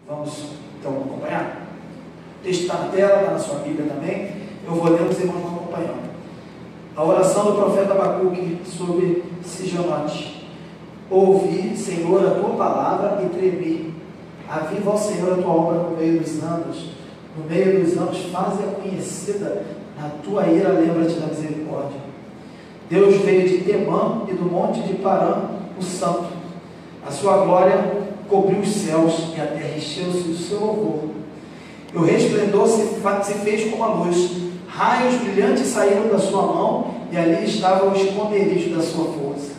Vamos então acompanhar? O texto está na tela, está na sua Bíblia também. Eu vou ler, os irmãos vão acompanhando. A oração do profeta Abacuque sobre Sigionote. Ouvi, Senhor, a tua palavra e tremi. Aviva, ó Senhor, a tua obra no meio dos anos. No meio dos anos, faze-a conhecida. Na tua ira, lembra-te da misericórdia. Deus veio de Temã e do monte de Parã, o santo. A sua glória cobriu os céus e a terra encheu-se do seu louvor. E o resplendor se fez como a luz. Raios brilhantes saíram da sua mão e ali estava o esconderijo da sua força.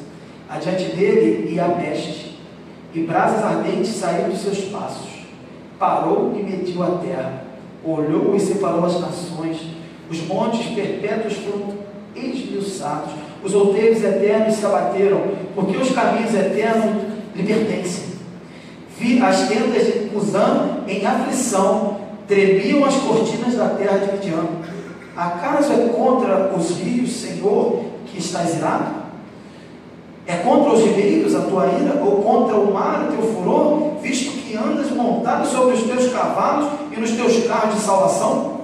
Adiante dele ia a peste, e brasas ardentes saíram dos seus passos. Parou e mediu a terra, olhou e separou as nações. Os montes perpétuos foram esmiuçados, os outeiros eternos se abateram, porque os caminhos eternos lhe pertencem. Vi as tendas de Cusã em aflição, tremiam as cortinas da terra de Midian. Acaso é contra os rios, Senhor, que estás irado? É contra os ribeiros a tua ira, ou contra o mar o teu furor, visto que andas montado sobre os teus cavalos e nos teus carros de salvação?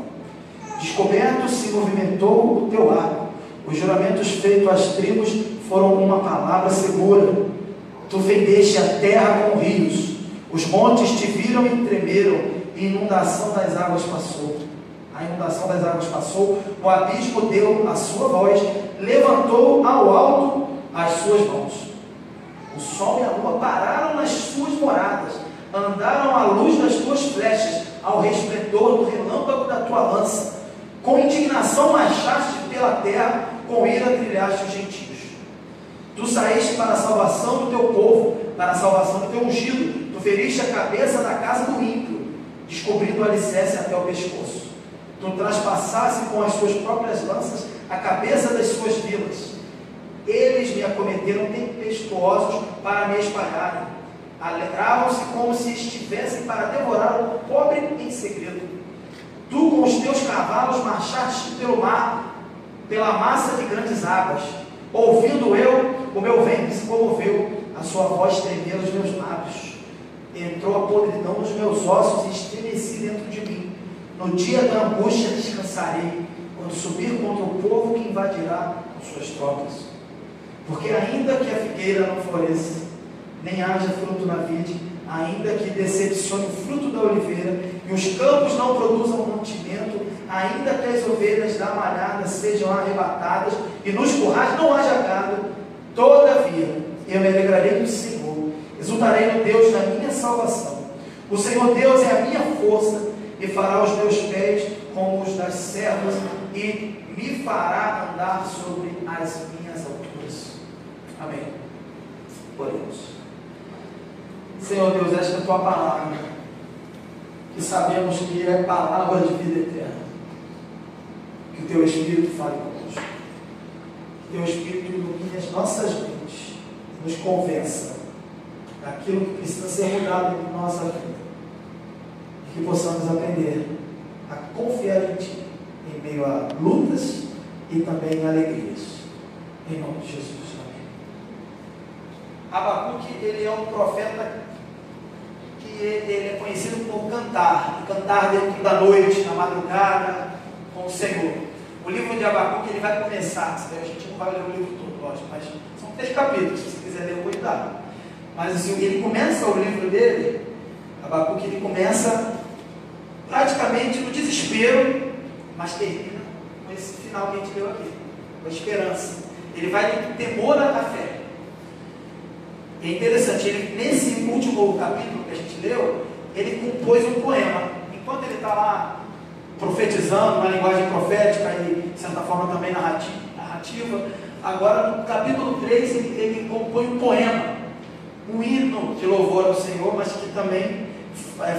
Descoberto se movimentou o teu arco, os juramentos feitos às tribos foram uma palavra segura. Tu fendeste a terra com rios, os montes te viram e tremeram, e a inundação das águas passou. O abismo deu a sua voz, levantou ao alto as suas mãos. O sol e a lua pararam nas suas moradas, andaram à luz das tuas flechas, ao resplendor do relâmpago da tua lança. Com indignação marchaste pela terra, com ira trilhaste os gentios. Tu saíste para a salvação do teu povo, para a salvação do teu ungido. Tu feriste a cabeça da casa do ímpio, descobrindo o alicerce até o pescoço. Tu traspassaste com as suas próprias lanças a cabeça das suas vilas. Eles me acometeram tempestuosos para me espalharem. Alegravam-se como se estivessem para devorar o pobre em segredo. Tu com os teus cavalos marchaste pelo mar, pela massa de grandes águas. Ouvindo eu, o meu ventre se comoveu, a sua voz tremeu nos meus lábios. Entrou a podridão nos meus ossos e estremeci dentro de mim. No dia da angústia descansarei, quando subir contra o povo que invadirá com suas tropas. Porque ainda que a figueira não floresça, nem haja fruto na vide, ainda que decepcione o fruto da oliveira, e os campos não produzam mantimento, ainda que as ovelhas da malhada sejam arrebatadas, e nos currais não haja gado, todavia eu me alegrarei no Senhor, exultarei no Deus da minha salvação. O Senhor Deus é a minha força, e fará os meus pés como os das servas, e me fará andar sobre as minhas alturas. Amém. Oremos. Senhor Deus, esta é a tua palavra, que sabemos que é palavra de vida eterna. Que o teu Espírito fale conosco, que o teu Espírito ilumine as nossas mentes, nos convença daquilo que precisa ser mudado em nossa vida, e que possamos aprender a confiar em Ti, em meio a lutas e também em alegrias, em nome de Jesus. Amém. Abacuque, ele é um profeta que ele é conhecido por cantar dentro da noite, na madrugada, com o Senhor. O livro de Abacuque, ele vai começar, a gente não vai ler o livro todo, lógico, mas são 3 capítulos, se você quiser ler, eu vou dar. Mas assim, ele começa o livro dele, Abacuque, ele começa praticamente no desespero, mas termina com esse final que a gente leu aqui, com a esperança. Ele vai do temor à fé. É interessante, ele, nesse último capítulo que a gente leu, ele compôs um poema. Enquanto ele está lá profetizando, uma linguagem profética e, de certa forma, também narrativa, agora no capítulo 3 ele compõe um poema, um hino de louvor ao Senhor, mas que também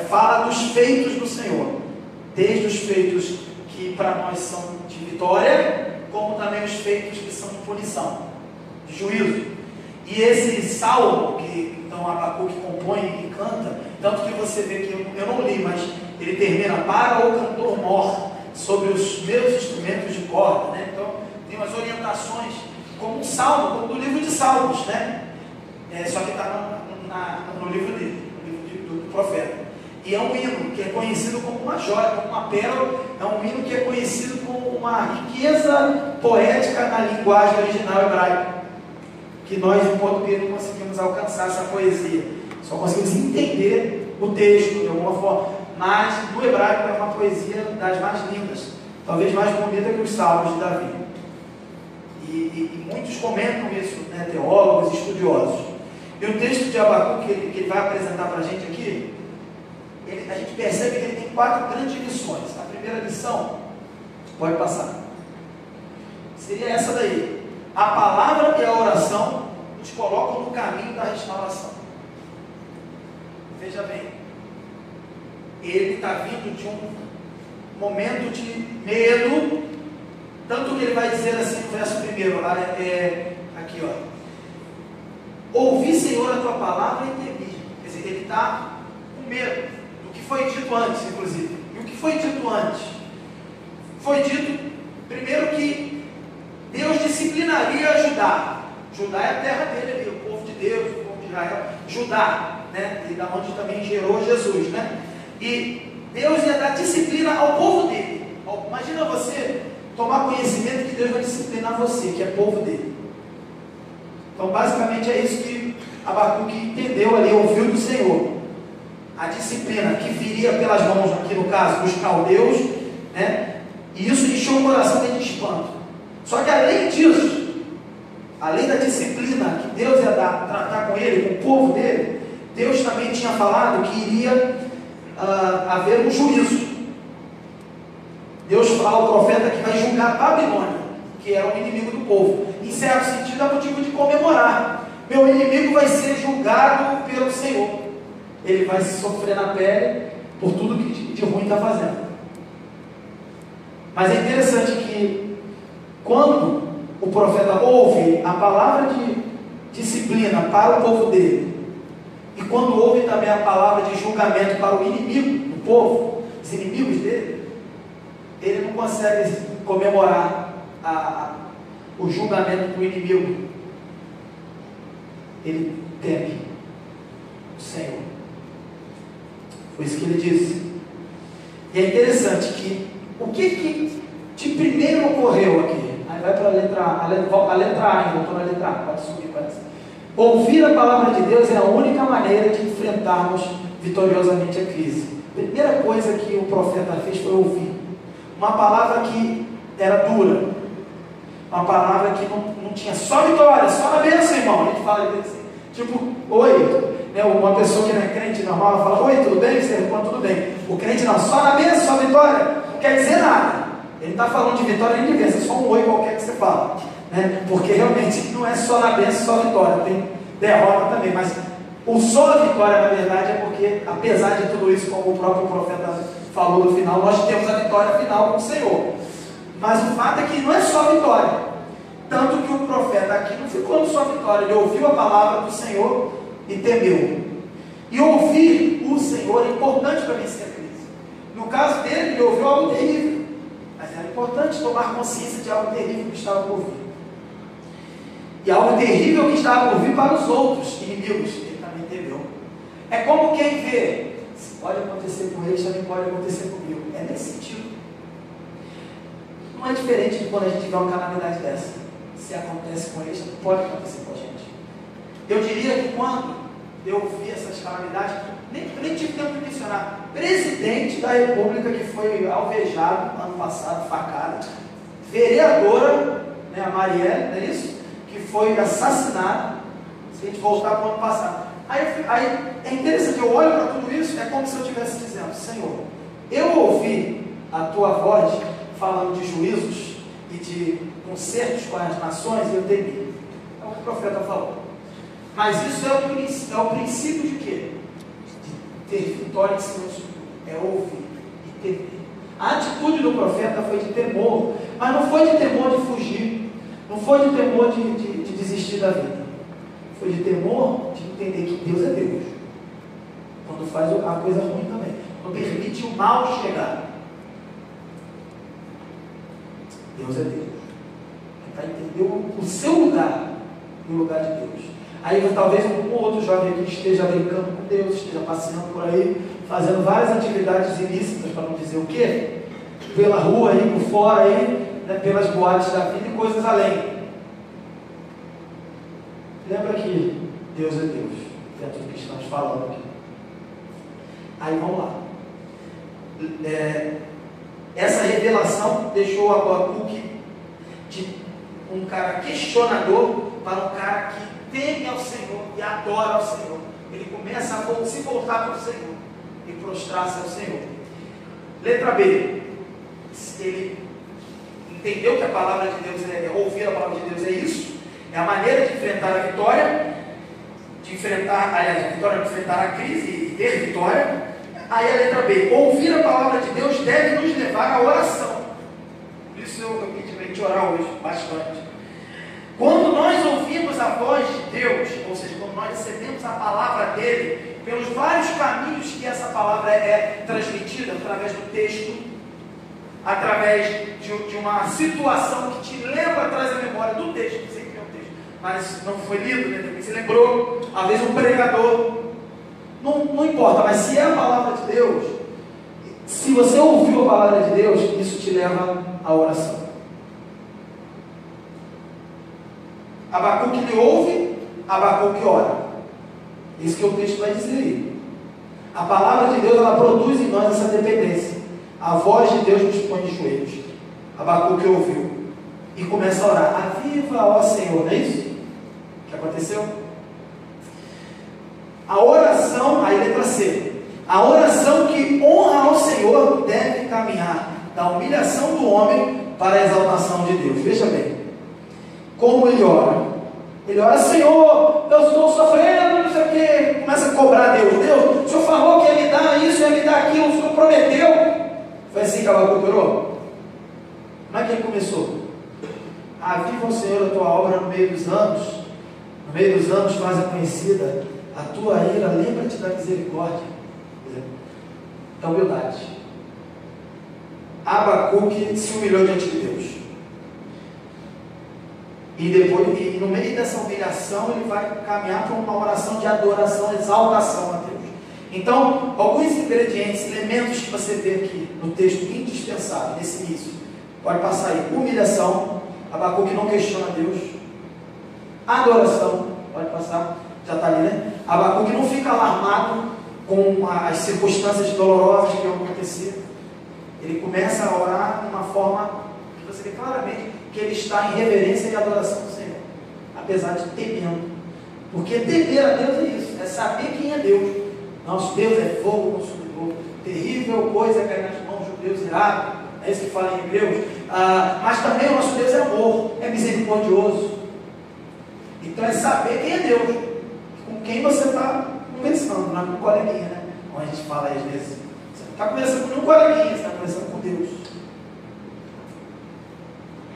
fala dos feitos do Senhor, desde os feitos que para nós são de vitória, como também os feitos que são de punição, de juízo. E esse salmo que então Abacuque compõe e canta, tanto que você vê que eu não li, mas ele termina: para o cantor mor sobre os meus instrumentos de corda, né? Então tem umas orientações como um salmo, como do livro de Salmos, né? Só que está no livro dele, no livro do profeta. E é um hino que é conhecido como uma joia, como uma pérola, é um hino que é conhecido como uma riqueza poética na linguagem original hebraica, que nós em português não conseguimos alcançar essa poesia, só conseguimos entender o texto de alguma forma, mas no hebraico é uma poesia das mais lindas, talvez mais bonita que os salmos de Davi. E muitos comentam isso, né, teólogos, estudiosos. E o texto de Abacuque que ele vai apresentar para a gente aqui, a gente percebe que ele tem 4 grandes lições. A primeira lição, pode passar, seria essa daí: a palavra e a oração nos colocam no caminho da restauração. Veja bem, ele está vindo de um momento de medo, tanto que ele vai dizer assim no verso 1, aqui ó: ouvi, Senhor, a tua palavra e temi. Quer dizer, ele está com medo do que foi dito antes, inclusive. E o que foi dito antes? Foi dito, primeiro, que Deus disciplinaria Judá. Judá é a terra dele ali, o povo de Deus, o povo de Israel. Judá, né? E da onde também gerou Jesus, né? E Deus ia dar disciplina ao povo dele. Imagina você tomar conhecimento que Deus vai disciplinar você, que é povo dele. Então, basicamente é isso que Abacuque entendeu ali, ouviu do Senhor. A disciplina que viria pelas mãos, aqui no caso, dos caldeus, né? E isso encheu o coração dele de espanto. Só que além disso, além da disciplina que Deus ia tratar com ele, com o povo dele, Deus também tinha falado que iria haver um juízo. Deus fala ao profeta que vai julgar a Babilônia, que era o inimigo do povo. Em certo sentido, é motivo de comemorar. Meu inimigo vai ser julgado pelo Senhor. Ele vai sofrer na pele por tudo que de ruim está fazendo. Mas é interessante que quando o profeta ouve a palavra de disciplina para o povo dele, e quando ouve também a palavra de julgamento para o inimigo do povo, os inimigos dele, ele não consegue comemorar o julgamento do inimigo. Ele teme o Senhor. Foi isso que ele disse. E é interessante que o que de primeiro ocorreu aqui? Aí vai para a letra A ainda, estou na letra A, pode subir para essa. Ouvir a palavra de Deus é a única maneira de enfrentarmos vitoriosamente a crise. A primeira coisa que o profeta fez foi ouvir. Uma palavra que era dura, uma palavra que não tinha só vitória, só na bênção, irmão. A gente fala assim, tipo, oi, né? Uma pessoa que não é crente normal, ela fala, oi, tudo bem? Você responde, tudo bem. O crente não, só na bênção, só vitória, não quer dizer nada. Ele não está falando de vitória nem de bênção, é só um oi qualquer que você fala, né? Porque realmente não é só na bênção, só vitória, tem derrota também, mas o só a vitória, na verdade, é porque, apesar de tudo isso, como o próprio profeta falou no final, nós temos a vitória final com o Senhor. Mas o fato é que não é só vitória. Tanto que o profeta aqui não ficou só vitória, ele ouviu a palavra do Senhor e temeu. E ouvir o Senhor é importante para vencer a crise. No caso dele, ele ouviu algo terrível, mas era importante tomar consciência de algo terrível que estava por vir. E algo terrível que estava por vir para os outros inimigos, ele também temeu. É como quem vê, se pode acontecer com eles, também pode acontecer comigo. É nesse sentido. Não é diferente de quando a gente vê uma calamidade dessa. Se acontece com eles, também pode acontecer com a gente. Eu diria que quando eu vi essas calamidades, nem tive tempo de mencionar, presidente da República que foi alvejado ano passado, facada, vereadora, né, a Marielle, não é isso? Que foi assassinada, se a gente voltar para o ano passado. Aí é interessante, eu olho para tudo isso, é como se eu estivesse dizendo, Senhor, eu ouvi a tua voz falando de juízos e de concertos com as nações e eu temi. É o que o profeta falou. Mas isso é o princípio de quê? De ter vitória em cima disso tudo. É ouvir e temer. A atitude do profeta foi de temor, mas não foi de temor de fugir, não foi de temor de desistir da vida. Foi de temor de entender que Deus é Deus. Quando faz a coisa ruim também. Quando permite o mal chegar. Deus é Deus. É para entender o seu lugar no lugar de Deus. Aí talvez um ou outro jovem aqui esteja brincando com Deus, esteja passeando por aí, fazendo várias atividades ilícitas, para não dizer o quê? Pela rua aí, por fora aí, né, pelas boates da vida e coisas além. Lembra que Deus é Deus, dentro do que estamos falando aqui. Aí vamos lá. Essa revelação deixou Abacuque de um cara questionador para um cara que teme ao Senhor e adora ao Senhor. Ele começa a se voltar para o Senhor e prostrar-se ao Senhor. Letra B. Ele entendeu que a palavra de Deus ouvir a palavra de Deus é isso, é a maneira de enfrentar a vitória, de enfrentar a crise e ter vitória. Aí a letra B, ouvir a palavra de Deus deve nos levar à oração. Por isso eu pedi para a gente orar hoje bastante. Quando nós ouvimos a voz de Deus, ou seja, quando nós recebemos a palavra dele, pelos vários caminhos que essa palavra é transmitida, através do texto, através de uma situação que te lembra, traz a memória do texto, que sempre é um texto, mas não foi lido, né? Você lembrou, às vezes um pregador, não importa, mas se é a palavra de Deus, se você ouviu a palavra de Deus, isso te leva à oração. Abacuque ele ouve, Abacuque ora. Isso que o texto vai dizer aí. A palavra de Deus, ela produz em nós essa dependência. A voz de Deus nos põe de joelhos. Abacuque ouviu e começa a orar. Aviva, ó Senhor, não é isso que aconteceu? A oração, aí letra C, a oração que honra ao Senhor deve caminhar da humilhação do homem para a exaltação de Deus. Veja bem, como ele ora. Ele ora, Senhor, eu estou sofrendo, não sei o que, começa a cobrar Deus. Deus, o Senhor falou que ia me dar isso, ia me dar aquilo, o Senhor prometeu. Foi assim que Abacuque orou? Como é que ele começou? Aviva o Senhor a tua obra no meio dos anos. No meio dos anos faz conhecida a tua ira, lembra-te da misericórdia, da humildade. Abacuque se humilhou diante de Deus. E depois, no meio dessa humilhação, ele vai caminhar para uma oração de adoração, exaltação a Deus. Então, alguns ingredientes, elementos que você vê aqui no texto indispensável, nesse início, pode passar aí. Humilhação, Abacuque não questiona Deus. Adoração, pode passar, já está ali, né? Abacuque não fica alarmado com as circunstâncias dolorosas que vão acontecer. Ele começa a orar de uma forma que você vê claramente que ele está em reverência e adoração do Senhor, apesar de temendo. Porque temer a Deus é isso, é saber quem é Deus. Nosso Deus é fogo consumidor, terrível coisa é cair nas mãos de um Deus irado, é isso que fala em Hebreus. Mas também o nosso Deus é amor, é misericordioso. Então é saber quem é Deus, com quem você está conversando, não é com um coleguinha, né? Como a gente fala às vezes, você não está conversando com um coleguinha, você está conversando com Deus.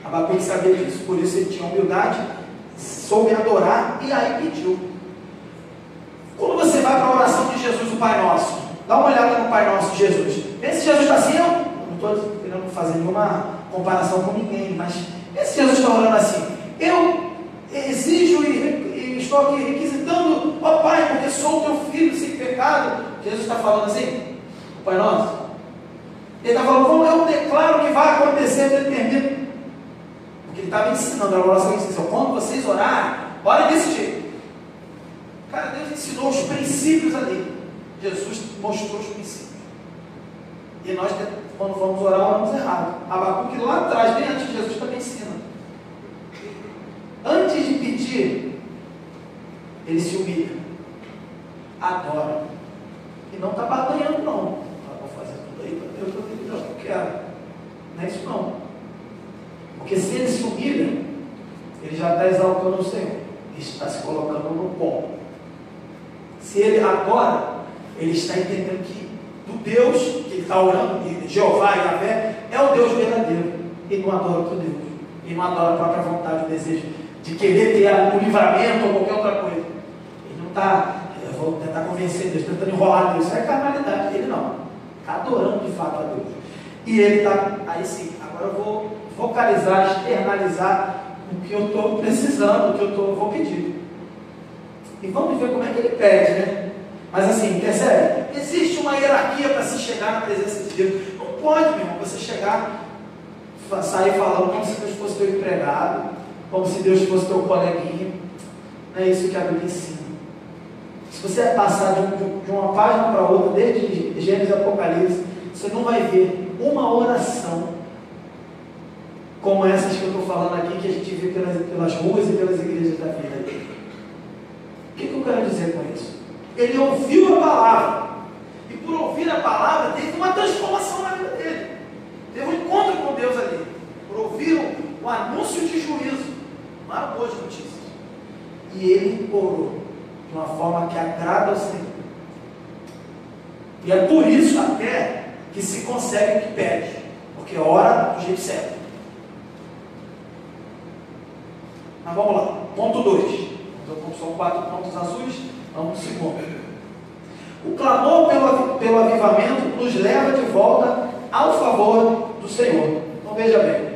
Abacuque sabia disso, por isso ele tinha humildade, soube adorar e aí pediu. Quando você vai para a oração de Jesus, o Pai Nosso, dá uma olhada no Pai Nosso de Jesus. Esse Jesus está assim, não estou querendo fazer nenhuma comparação com ninguém, mas esse Jesus está orando assim: eu exijo e estou aqui requisitando, ó Pai, porque sou teu filho sem pecado. Jesus está falando assim, o Pai Nosso. Ele está falando, como eu declaro que vai acontecer, eu determino. Porque ele estava ensinando, a oração ensinou, quando vocês orarem, orem desse jeito. Cara, Deus ensinou os princípios ali. Jesus mostrou os princípios. E nós, quando vamos orar, oramos errado. Abacuque lá atrás, bem antes de Jesus, também ensina. Antes de pedir, ele se humilha, adora. E não está batalhando, não. Vou fazer tudo aí para Deus, eu quero. Não é isso, não. Porque se ele se humilha, ele já está exaltando o Senhor. Ele está se colocando no ponto. Se ele adora, ele está entendendo que do Deus que ele está orando, Jeová e Yahvé, é o Deus verdadeiro. Ele não adora outro Deus. Ele não adora a própria vontade, o desejo de querer ter um livramento ou qualquer outra coisa. Ele não está, eu vou tentar convencer Deus, tentando enrolar Deus. Isso é carnalidade. Ele não. Está adorando de fato a Deus. E ele está, aí sim, agora eu vou focalizar, externalizar o que eu estou precisando, o que eu vou pedir. E vamos ver como é que ele pede, né? Mas assim, percebe? Existe uma hierarquia para se chegar na presença de Deus. Não pode, meu irmão, você chegar, sair falando como se Deus fosse teu empregado, como se Deus fosse teu coleguinha. Não é isso que a Bíblia ensina. Se você passar de uma página para outra, desde Gênesis e Apocalipse, você não vai ver uma oração como essas que eu estou falando aqui, que a gente vê pelas ruas e pelas igrejas da vida dele. O que eu quero dizer com isso? Ele ouviu a palavra, e por ouvir a palavra, teve uma transformação na vida dele. Teve um encontro com Deus ali, por ouvir o anúncio de juízo, não eram boas notícias. E ele orou de uma forma que agrada ao Senhor. E é por isso até que se consegue o que pede, porque ora do jeito certo. Mas vamos lá, ponto 2. Então são 4 pontos azuis, vamos no segundo. O clamor pelo avivamento nos leva de volta ao favor do Senhor. Então veja bem,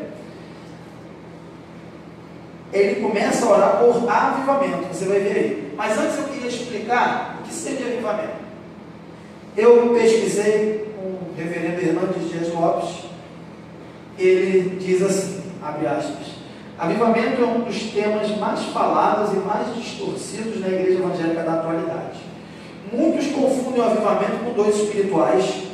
ele começa a orar por avivamento, você vai ver aí. Mas antes eu queria explicar o que seria avivamento. Eu pesquisei com o reverendo Hernandes Dias Lopes. Ele diz assim, abre aspas: avivamento é um dos temas mais falados e mais distorcidos na igreja evangélica da atualidade. Muitos confundem o avivamento com dons espirituais,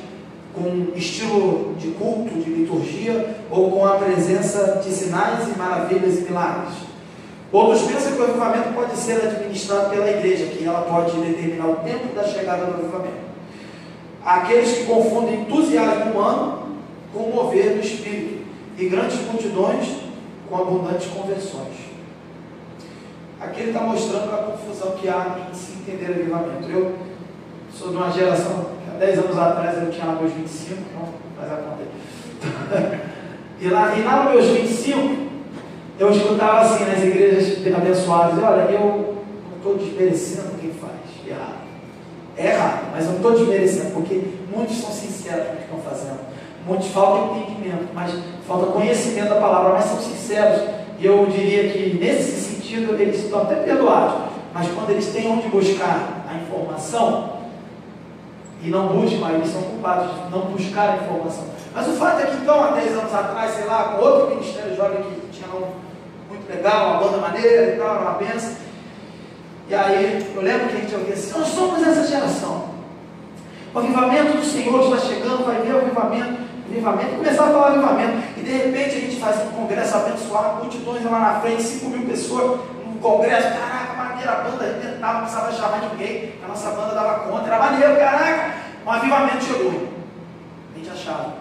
com estilo de culto, de liturgia, ou com a presença de sinais e maravilhas e milagres. Outros pensam que o avivamento pode ser administrado pela igreja, que ela pode determinar o tempo da chegada do avivamento. Há aqueles que confundem entusiasmo humano com o mover do Espírito, e grandes multidões com abundantes conversões. Aqui ele está mostrando a confusão que há em se entender avivamento. Eu sou de uma geração que há 10 anos atrás eu tinha lá meus 25, não faz a conta aí. E lá nos meus 25, eu escutava assim nas igrejas abençoadas: olha, eu não estou desmerecendo quem faz errado. É errado, mas eu não estou desmerecendo, porque muitos são sinceros no que estão fazendo. Muitos faltam entendimento, mas falta conhecimento da palavra, mas são sinceros. E eu diria que nesse sentido eles estão até perdoados, mas quando eles têm onde buscar a informação e não buscam, eles são culpados de não buscar a informação. Mas o fato é que então, há 10 anos atrás, sei lá, com outro ministério jovem que tinha muito legal, uma banda maneira e tal, uma benção. E aí, eu lembro que a gente ouvia assim: nós somos essa geração. O avivamento do Senhor está chegando, vai ver o avivamento. E começava a falar avivamento. E de repente a gente faz um congresso abençoado, multidões lá na frente, 5.000 pessoas no congresso. Caraca, maneiro, a banda arrebentava, não precisava chamar ninguém. A nossa banda dava conta, era maneiro, caraca. Um avivamento chegou. A gente achava.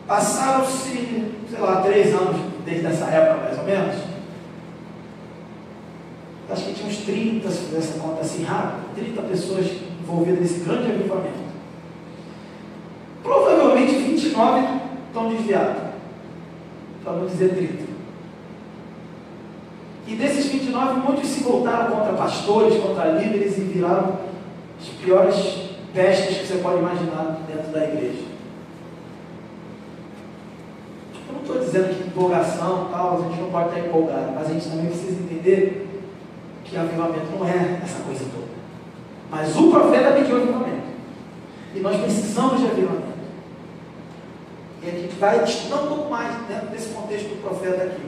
Passaram-se, sei lá, 3 anos desde essa época, mais ou menos. Acho que tinha uns 30, se fizesse essa conta assim rápido, 30 pessoas envolvidas nesse grande avivamento. Provavelmente 29 estão desviados, para não dizer 30. E desses 29, muitos se voltaram contra pastores, contra líderes, e viraram as piores pestes que você pode imaginar dentro da igreja. Eu não estou dizendo que empolgação, tal, a gente não pode estar empolgado, mas a gente também precisa entender que avivamento não é essa coisa toda. Mas o profeta pediu avivamento. E nós precisamos de avivamento. E a gente vai estudar um pouco mais dentro desse contexto do profeta aqui.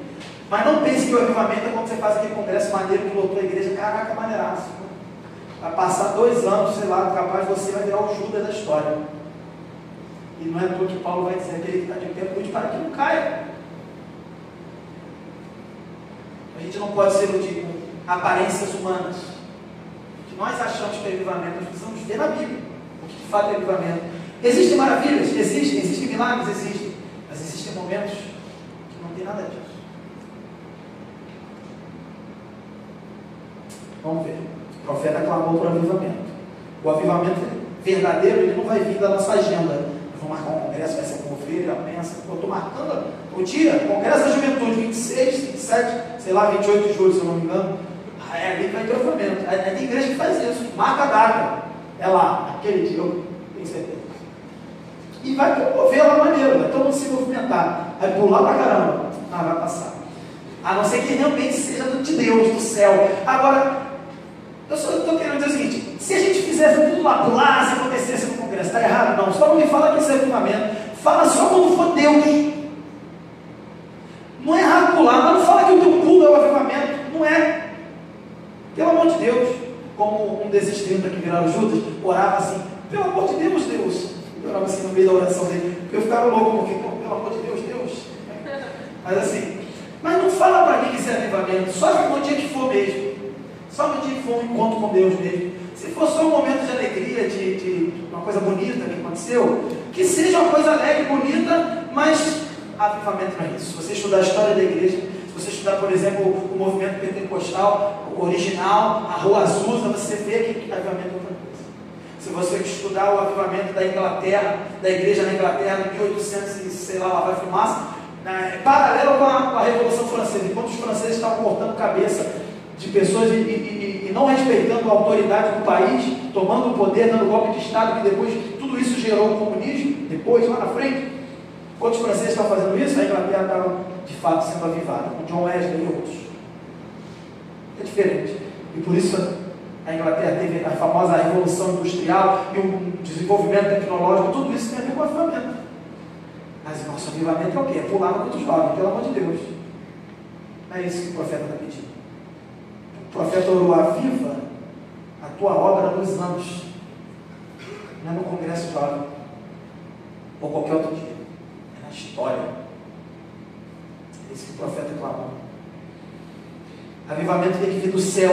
Mas não pense que o avivamento é quando você faz aquele congresso maneiro que lotou a igreja. Caraca, maneiraço. Vai passar 2 anos, sei lá, capaz você vai virar o Judas da história. E não é tudo que Paulo vai dizer, que ele está de pé, cuide para que não caia. A gente não pode ser iludido com aparências humanas. O que nós achamos que é avivamento, nós precisamos ver na Bíblia o que de fato é avivamento. Existem maravilhas? Existem milagres? Existem. Mas existem momentos que não tem nada disso. Vamos ver. O profeta clamou por avivamento. O avivamento verdadeiro, ele não vai vir da nossa agenda. Nós vamos marcar um congresso, vai ser com ovelha, pensa. Eu estou marcando o dia, Congresso da Juventude, 26, 27, sei lá, 28 de julho, se eu não me engano. É ali que vai ter o avivamento. Tem igreja que faz isso. Marca a data. É lá, aquele dia, eu tenho certeza. E vai promover lá maneiro, vai todo mundo se movimentar, vai pular pra caramba. Vai passar. A não ser que realmente seja de Deus, do céu. Agora, eu só estou querendo dizer o seguinte: se a gente fizesse tudo lá, se acontecesse no Congresso, está errado? Não. Só não me fala que isso é avivamento. Fala só quando for Deus. Não é errado pular, mas não fala que o teu pulo é o avivamento. Não é. Pelo amor de Deus. Como um desses 30 que viraram Judas, orava assim: pelo amor de Deus, Deus. Eu orava assim no meio da oração dele. Eu ficava louco, porque, pelo amor de Deus, Deus. Mas assim, mas não fala para mim que isso é avivamento. Só no dia que for mesmo. Só no dia que for um encontro com Deus mesmo. Se for só um momento de alegria, de uma coisa bonita que aconteceu, que seja uma coisa alegre, bonita, mas avivamento não é isso. Se você estudar a história da igreja, se você estudar, por exemplo, o movimento pentecostal, o original, a Rua Azusa, você vê que avivamento é outra coisa. Se você estudar o avivamento da Inglaterra, da igreja na Inglaterra, em 1800 e sei lá vai fumaça, paralelo com a Revolução Francesa, enquanto os franceses estavam cortando cabeça de pessoas e não respeitando a autoridade do país, tomando o poder, dando golpe de Estado, que depois tudo isso gerou o comunismo, depois, lá na frente. Enquanto os franceses estavam fazendo isso, a Inglaterra estava de fato sendo avivada, com John Wesley e outros. É diferente. E por isso a Inglaterra teve a famosa Revolução Industrial e o desenvolvimento tecnológico, tudo isso tem a ver com o avivamento. Mas o nosso avivamento é o quê? É pular no muito jovem, pelo amor de Deus. Não é isso que o profeta está pedindo. O profeta orou: aviva a tua obra nos anos, não é no congresso jovem, ou qualquer outro dia, é na história. É isso que o profeta clamou. Avivamento tem que vir do céu,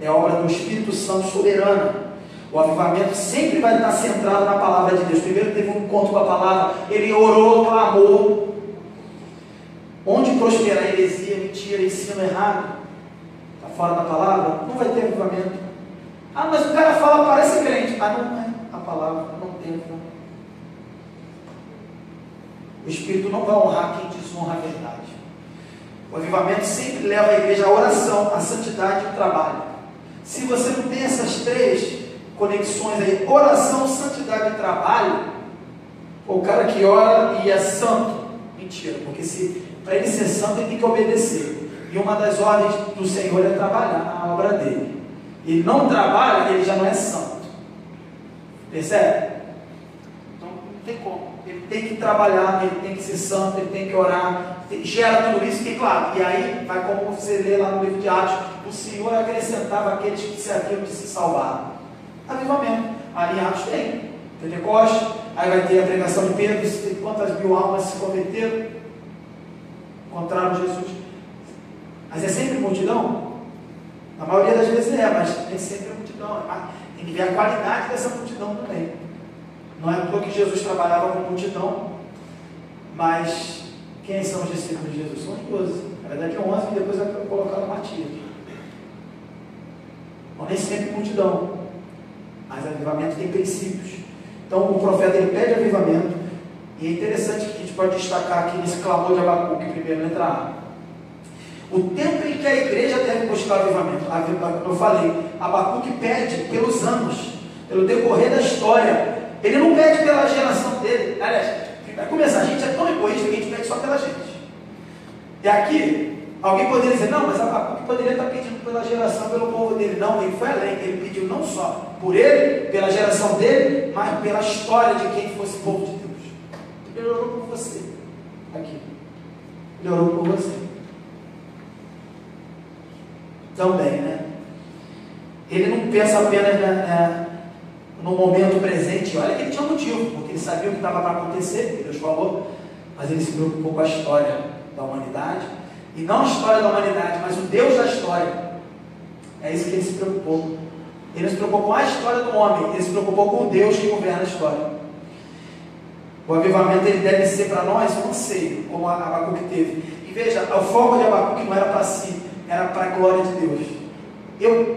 é obra do Espírito Santo soberana. O avivamento sempre vai estar centrado na palavra de Deus. Primeiro teve um encontro com a palavra, ele orou, clamou. Onde prosperar heresia, mentira, ensino errado, está fora da palavra, não vai ter avivamento. Ah, mas o cara fala, parece crente. Ah, não é a palavra, não tem avivamento. O Espírito não vai honrar quem desonra a verdade. O avivamento sempre leva a igreja à oração, à santidade e ao trabalho. Se você não tem essas três conexões aí, oração, santidade e trabalho, o cara que ora e é santo, mentira, porque para ele ser santo ele tem que obedecer. E uma das ordens do Senhor é trabalhar a obra dele. Ele não trabalha, ele já não é santo. Percebe? Então não tem como. Ele tem que trabalhar, ele tem que ser santo, ele tem que orar. Gera tudo isso, que claro, e aí vai como você lê lá no livro de Atos: o Senhor acrescentava aqueles que se haviam de se salvar. Avivamento. Ali em Atos tem Pentecoste, aí vai ter a pregação de Pedro, quantas mil almas se converteram, encontraram Jesus. Mas é sempre multidão? Na maioria das vezes mas nem sempre é multidão. Tem que ver a qualidade dessa multidão também. Não é porque Jesus trabalhava com multidão, mas quem são os discípulos de Jesus? São os 12. Na verdade 11 e depois vai colocar o Matias. Não nem sempre multidão, mas avivamento tem princípios. Então o profeta ele pede avivamento, e é interessante que a gente pode destacar aqui nesse clamor de Abacuque, primeiro, letra A. O tempo em que a igreja deve buscar avivamento. Como eu falei, Abacuque pede pelos anos, pelo decorrer da história. Ele não pede pela geração dele. Aliás, vai começar, a gente é tão egoísta que a gente pede só pela gente. E aqui, alguém poderia dizer: não, mas Abacuque poderia estar pedindo pela geração, pelo povo dele. Não, ele foi além. Ele pediu não só por ele, pela geração dele, mas pela história de quem fosse o povo de Deus. Ele orou por você. Aqui. Ele orou por você. Também, né? Ele não pensa apenas no momento presente. Olha que ele tinha um motivo, porque ele sabia o que estava para acontecer, que Deus falou, mas ele se preocupou com a história da humanidade, e não a história da humanidade, mas o Deus da história. É isso que ele se preocupou. Ele não se preocupou com a história do homem, ele se preocupou com o Deus que governa a história. O avivamento ele deve ser para nós um anseio, como Abacuque teve. E veja, o foco de Abacuque não era para si, era para a glória de Deus.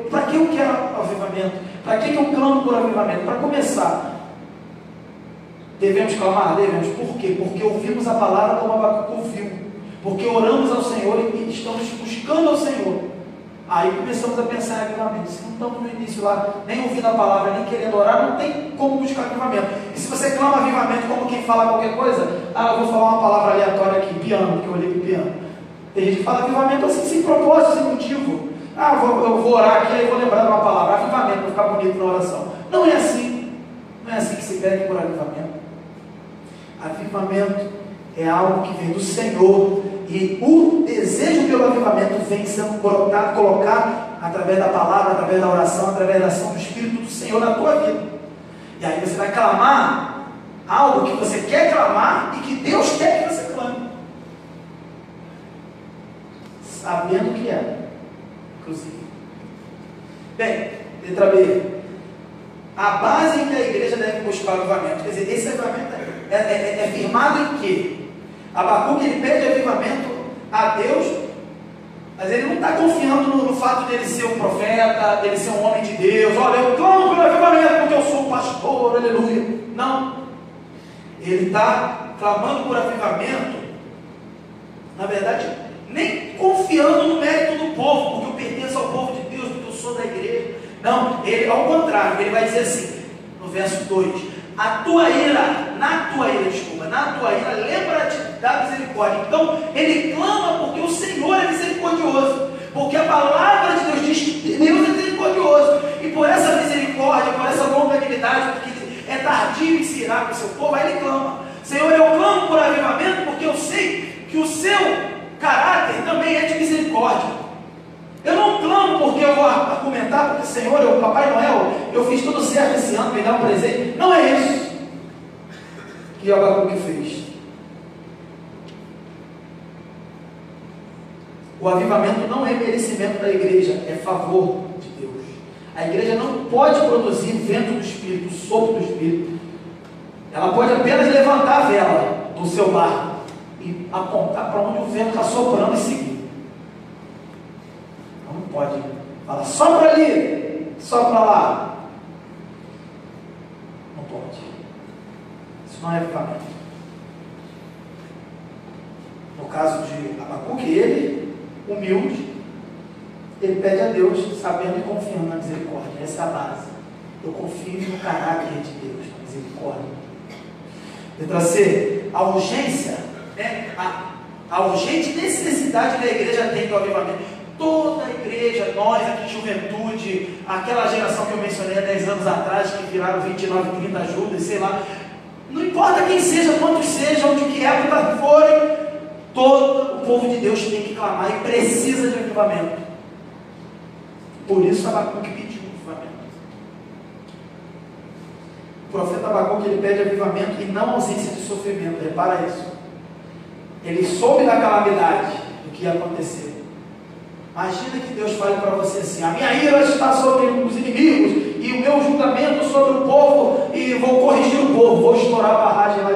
Para que eu quero avivamento? Para que eu clamo por avivamento? Para começar, devemos clamar? Devemos. Por quê? Porque ouvimos a palavra como Abacuque ouviu. Porque oramos ao Senhor e estamos buscando ao Senhor. Aí começamos a pensar em avivamento. Se não estamos no início lá, nem ouvindo a palavra, nem querendo orar, não tem como buscar avivamento. E se você clama avivamento como quem fala qualquer coisa, eu vou falar uma palavra aleatória aqui, piano, porque eu olhei para o piano. Tem gente que fala avivamento assim, sem propósito, sem motivo. Eu vou orar aqui e vou lembrar de uma palavra. Avivamento, vai ficar bonito na oração. Não é assim. Não é assim que se pede por avivamento. Avivamento é algo que vem do Senhor. E o desejo pelo avivamento vem sendo colocado através da palavra, através da oração, através da ação do Espírito do Senhor na tua vida. E aí você vai clamar algo que você quer clamar e que Deus quer que você clame. Sabendo que é. Inclusive. Bem, letra B. A base em que a igreja deve buscar o avivamento. Quer dizer, esse avivamento é firmado em quê? Abacuque, ele pede avivamento a Deus, mas ele não está confiando no fato de ele ser um profeta, dele ser um homem de Deus. Olha, eu clamo pelo avivamento porque eu sou um pastor, aleluia. Não. Ele está clamando por avivamento, na verdade, nem confiando no mérito do povo, porque eu pertenço ao povo de Deus, porque eu sou da igreja. Não, ele, ao contrário, ele vai dizer assim, no verso 2: na tua ira, lembra-te da misericórdia. Então, ele clama porque o Senhor é misericordioso, porque a palavra de Deus diz que Deus é misericordioso, e por essa misericórdia, por essa longanimidade, porque é tardio em se irar com o seu povo, aí ele clama: Senhor, eu clamo por avivamento, porque eu sei que o seu caráter também é de misericórdia. Eu não clamo porque eu vou argumentar, porque Senhor, eu, Papai Noel, eu fiz tudo certo esse ano, me dá um presente. Não é isso que Abacuque fez. O avivamento não é merecimento da igreja, é favor de Deus. A igreja não pode produzir vento do Espírito, sopro do Espírito. Ela pode apenas levantar a vela do seu barco e apontar para onde o vento está soprando e seguir. Não pode falar só para ali, só para lá. Não pode. Isso não é avivamento. No caso de Abacuque, ele, humilde, ele pede a Deus, sabendo e confiando na misericórdia. Essa é a base. Eu confio no caráter de Deus, na misericórdia. Letra C, a urgência, né? A urgente necessidade da igreja tem do avivamento. Toda a igreja, nós aqui de juventude, aquela geração que eu mencionei há 10 anos atrás, que viraram 29, 30 Judas, sei lá, não importa quem seja, quantos sejam, de que época forem, todo o povo de Deus tem que clamar e precisa de avivamento. Por isso Abacuque pediu avivamento. O profeta Abacuque, ele pede avivamento e não ausência de sofrimento. Repara isso. Ele soube da calamidade, do que ia acontecer. Imagina que Deus fale para você assim: a minha ira está sobre os inimigos e o meu julgamento sobre o povo, e vou corrigir o povo, vou estourar a barragem lá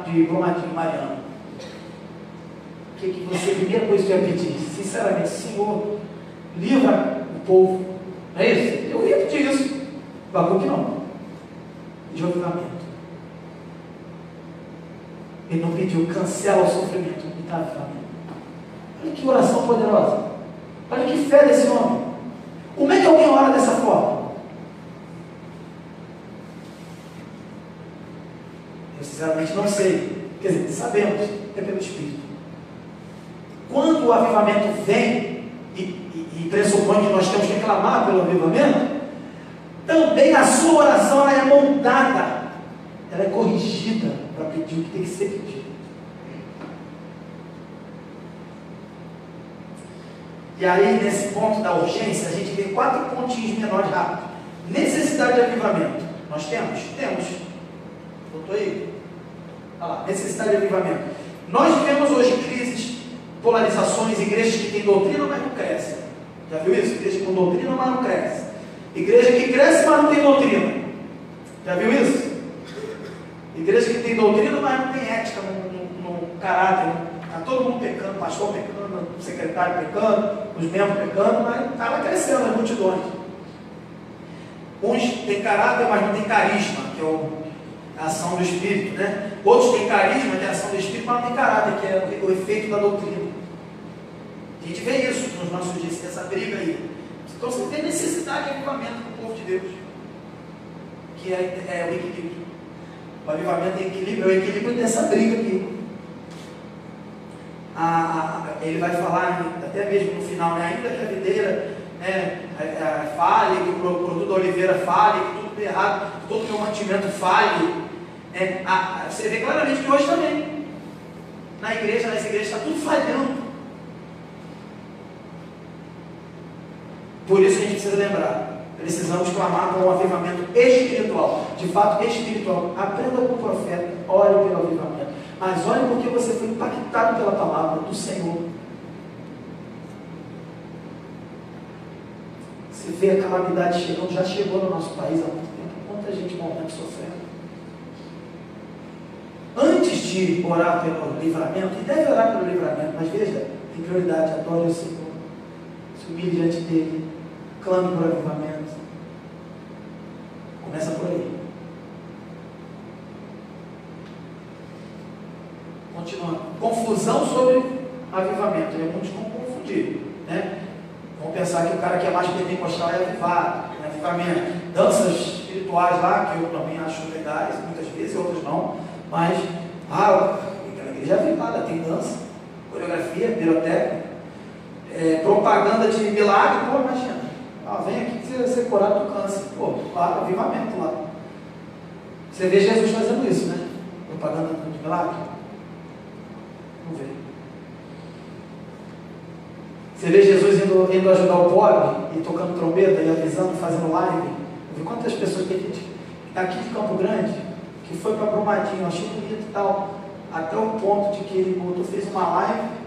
de Brumadinho, Mariana. O que você, a primeira coisa que eu ia pedir? Sinceramente, Senhor, livra o povo. Não é isso? Eu ia pedir isso. Abacuque não. De avivamento. Ele não pediu, cancela o sofrimento, me dá avivamento. Olha que oração poderosa. Olha que fé desse homem. Como é que alguém ora dessa forma? Eu sinceramente não sei. Quer dizer, sabemos, é pelo Espírito. Quando o avivamento vem e pressupõe que nós temos que clamar pelo avivamento, também a sua oração ela é moldada, ela é corrigida para pedir o que tem que ser pedido. E aí, nesse ponto da urgência, a gente vê 4 pontinhos menores rápidos. Necessidade de avivamento. Nós temos? Temos. Botou aí? Olha lá, necessidade de avivamento. Nós vivemos hoje crises, polarizações, igrejas que têm doutrina, mas não crescem. Já viu isso? Igreja com doutrina, mas não cresce. Igreja que cresce, mas não tem doutrina. Já viu isso? Igreja que tem doutrina, mas não tem ética, no caráter. Está todo mundo pecando, pastor pecando, secretário pecando, os membros pecando, mas está lá crescendo as multidões. Uns têm caráter, mas não têm carisma, que é a ação do Espírito, né? Outros têm carisma, que é a ação do Espírito, mas não têm caráter, que é o efeito da doutrina. A gente vê isso nos nossos dias, essa briga aí. Então você tem necessidade de avivamento do povo de Deus, que é o equilíbrio. O avivamento é equilíbrio, é o equilíbrio dessa briga aqui. ele vai falar, até mesmo no final, né, ainda que a videira falhe, que o produto da oliveira falhe, que tudo errado, que todo o meu mantimento falhe. Você vê claramente que hoje também, nas igrejas está tudo falhando. Por isso que a gente precisa lembrar, precisamos clamar por um avivamento espiritual, de fato espiritual. Aprenda com o profeta, ore pelo avivamento, mas ore porque você foi impactado pela palavra do Senhor. Você vê a calamidade chegando, já chegou no nosso país há muito tempo, quanta gente morrendo e sofrendo. Antes de orar pelo livramento, e deve orar pelo livramento, mas veja, tem prioridade, adore o Senhor, se humilhe diante dele, clame por avivamento. Começa por aí. Continuando. Confusão sobre avivamento. Muitos vão confundir, né? Vão pensar que o cara que é mais pentecostal é avivado, é avivamento. Danças espirituais lá, que eu também acho legais, muitas vezes, outras não. Mas, a igreja é avivada, tem dança, coreografia, pirotécnica, propaganda de milagre. Pô, imagina. Vem aqui que você curado do câncer. Pô, claro, avivamento lá. Você vê Jesus fazendo isso, né? Propaganda de milagre. Não vê. Você vê Jesus indo ajudar o pobre e tocando trombeta e avisando, fazendo live. Eu vi quantas pessoas que a gente aqui de Campo Grande, que foi para Brumadinho, achei bonito e tal, até o ponto de que ele fez uma live.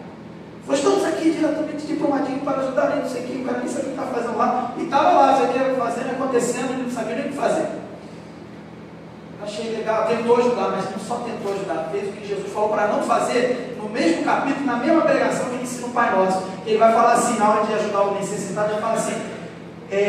Nós estamos aqui diretamente de Brumadinho para ajudar ele, não sei o que, o cara nem sabia o que estava fazendo lá, e estava lá, isso aqui fazendo, acontecendo, ele não sabia nem o que fazer. Achei legal, tentou ajudar, mas não só tentou ajudar, fez o que Jesus falou para não fazer, no mesmo capítulo, na mesma pregação que ele ensina o Pai Nosso. Ele vai falar assim, na hora de ajudar o necessitado, ele fala assim,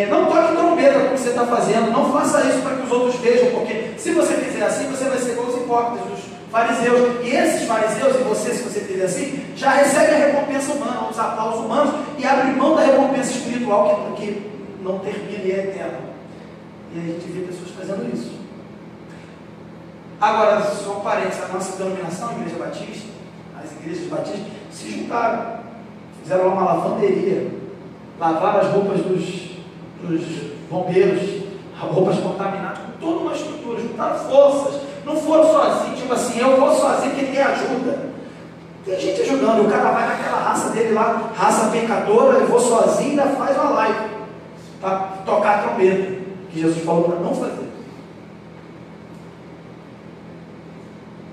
não toque trombeta como você está fazendo, não faça isso para que os outros vejam, porque se você fizer assim, você vai ser igual os hipócritas, os fariseus, e esses fariseus, e você, se você fizer assim, já recebe a recompensa humana, os aplausos humanos, e abre mão da recompensa espiritual que não termina e é eterna. E a gente vê pessoas fazendo isso. Agora, só um parênteses, a nossa denominação, a Igreja Batista, as igrejas batistas, se juntaram, fizeram uma lavanderia, lavaram as roupas dos bombeiros, roupas contaminadas, com toda uma estrutura, juntaram forças, não foram sozinhos, tipo assim, eu vou sozinho que ninguém ajuda. Tem gente ajudando, o cara vai naquela raça dele lá, raça pecadora, eu vou sozinho e ainda faz uma live para tocar a trombeta, que Jesus falou para não fazer.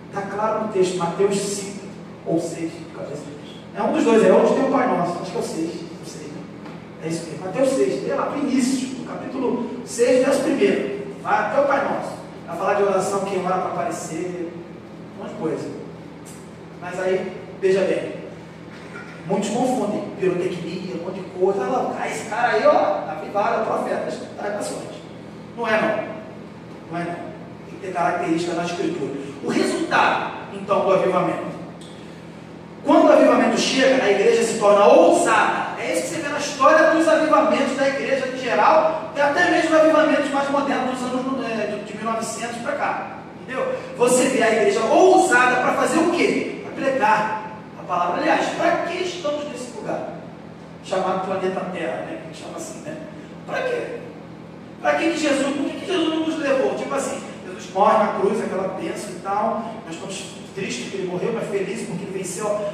Está claro no texto, Mateus 5 ou 6, é um dos dois, é onde tem o Pai Nosso, acho que é o 6, não sei, é isso mesmo, Mateus 6, é lá para o início, no capítulo 6, verso 1, vai até o Pai Nosso, vai falar de oração, quem ora para aparecer, um monte de coisa, mas aí, veja bem, muitos confundem pirotecnia, um monte de coisa, esse cara aí, avivado, é profeta, das nações, não é não, tem que ter característica na Escritura. O resultado, então, do avivamento. Quando o avivamento chega, a igreja se torna ousada. É isso que você vê na história dos avivamentos da igreja em geral, e até mesmo os avivamentos mais modernos dos anos de 1900 para cá. Entendeu? Você vê a igreja ousada para fazer o quê? Para pregar a palavra. Aliás, para que estamos nesse lugar? Chamado planeta Terra, né? Que chama assim, né? Para quê? Para que Jesus, por que Jesus não nos levou? Tipo assim, Jesus morre na cruz, aquela bênção e tal, nós estamos tristes porque ele morreu, mas felizes porque ele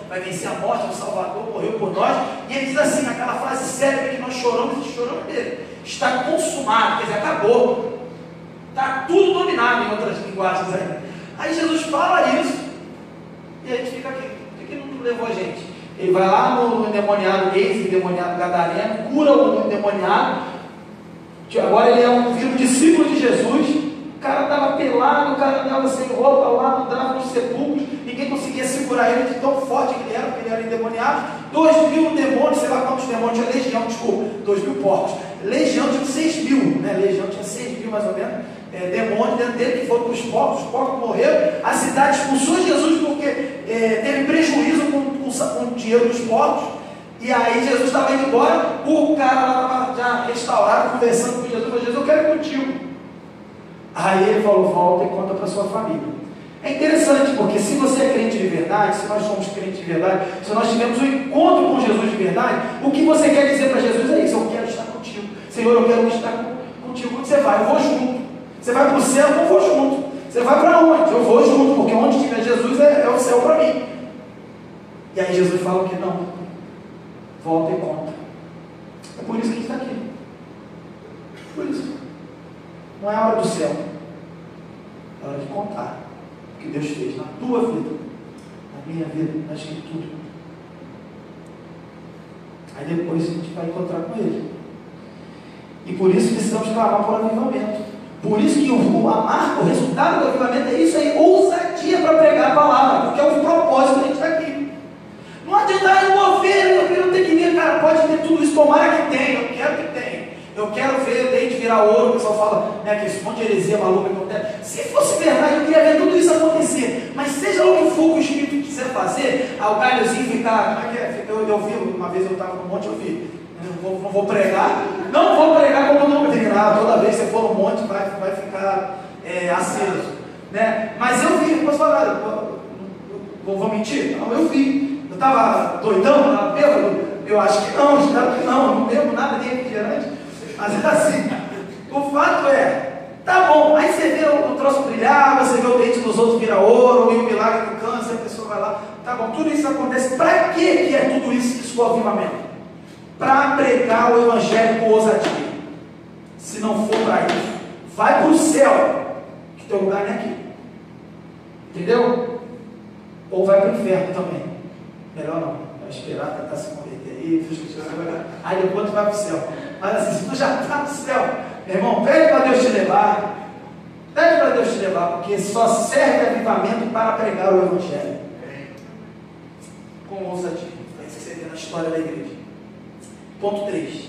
vai vencer a morte do Salvador, morreu por nós, e ele diz assim, naquela frase célebre que nós choramos dele, está consumado, quer dizer, acabou, está tudo dominado em outras linguagens aí. Aí Jesus fala isso, e a gente fica aqui, por que ele não levou a gente? Ele vai lá no endemoniado, ex-endemoniado gadareno, cura o endemoniado, agora ele é um discípulo de Jesus. O cara estava pelado, o cara andava sem roupa lá, andava nos sepulcros, ninguém conseguia segurar ele de tão forte que ele era, porque ele era endemoniado. 2.000 demônios, sei lá quantos demônios, tinha legião, desculpa, 2.000 porcos. Legião tinha 6.000, né? Legião tinha 6.000 mais ou menos, demônios dentro dele que foram para os porcos morreram. A cidade expulsou Jesus porque teve prejuízo com o dinheiro dos porcos. E aí Jesus estava indo embora, o cara lá estava já restaurado, conversando com Jesus, falou, Jesus, eu quero ir contigo. Aí ele falou, volta e conta para sua família. É interessante, porque se você é crente de verdade, se nós somos crentes de verdade, se nós tivemos um encontro com Jesus de verdade, o que você quer dizer para Jesus é isso: eu quero estar contigo. Senhor, eu quero estar contigo. Onde você vai? Eu vou junto. Você vai para o céu? Eu vou junto. Você vai para onde? Eu vou junto, porque onde estiver Jesus é o céu para mim. E aí Jesus fala que não. Volta e conta. É por isso que a gente está aqui. Por isso. Não é a hora do céu. É hora de contar o que Deus fez na tua vida, na minha vida, na Escritura. Aí depois a gente vai encontrar com Ele. E por isso precisamos clamar por avivamento. Por isso que o resultado do avivamento é isso aí, ousadia para pregar a palavra, porque é o propósito que a gente está aqui. Não adianta, eu vou ver, eu não tenho que ver, cara, pode ter tudo isso, tomara que tenha, eu quero que tenha. Eu quero ver o dente virar ouro, o pessoal fala, né, que esse monte de heresia maluca que acontece. Se fosse verdade, eu queria ver tudo isso acontecer. Mas seja o que for que o Espírito quiser fazer, o galhozinho ficar, como é que é? Eu vi, uma vez eu estava no monte, eu vi. Não vou pregar como doutrina. Toda vez que você for no monte, vai ficar aceso. Né? Mas eu vi, posso falar, vou mentir? Não, eu vi. Eu estava doidão, estava bêbado? Eu acho que não, espero que não bebo nada nem refrigerante. Mas assim, o fato é, tá bom, aí você vê o troço brilhar, você vê o dente dos outros virar ouro, e o milagre do câncer, a pessoa vai lá, tá bom, tudo isso acontece. Para que é tudo isso que for avivamento? Para pregar o Evangelho com ousadia. Se não for para isso, vai para o céu, que teu lugar não é aqui. Entendeu? Ou vai para o inferno também. Melhor não, vai esperar tentar se converter aí depois tu vai para o céu. Mas assim, se tu já está no céu, meu irmão, pede para Deus te levar. Pede para Deus te levar, porque só serve avivamento para pregar o Evangelho. Com ousadia. É isso que você vê na história da igreja. Ponto 3.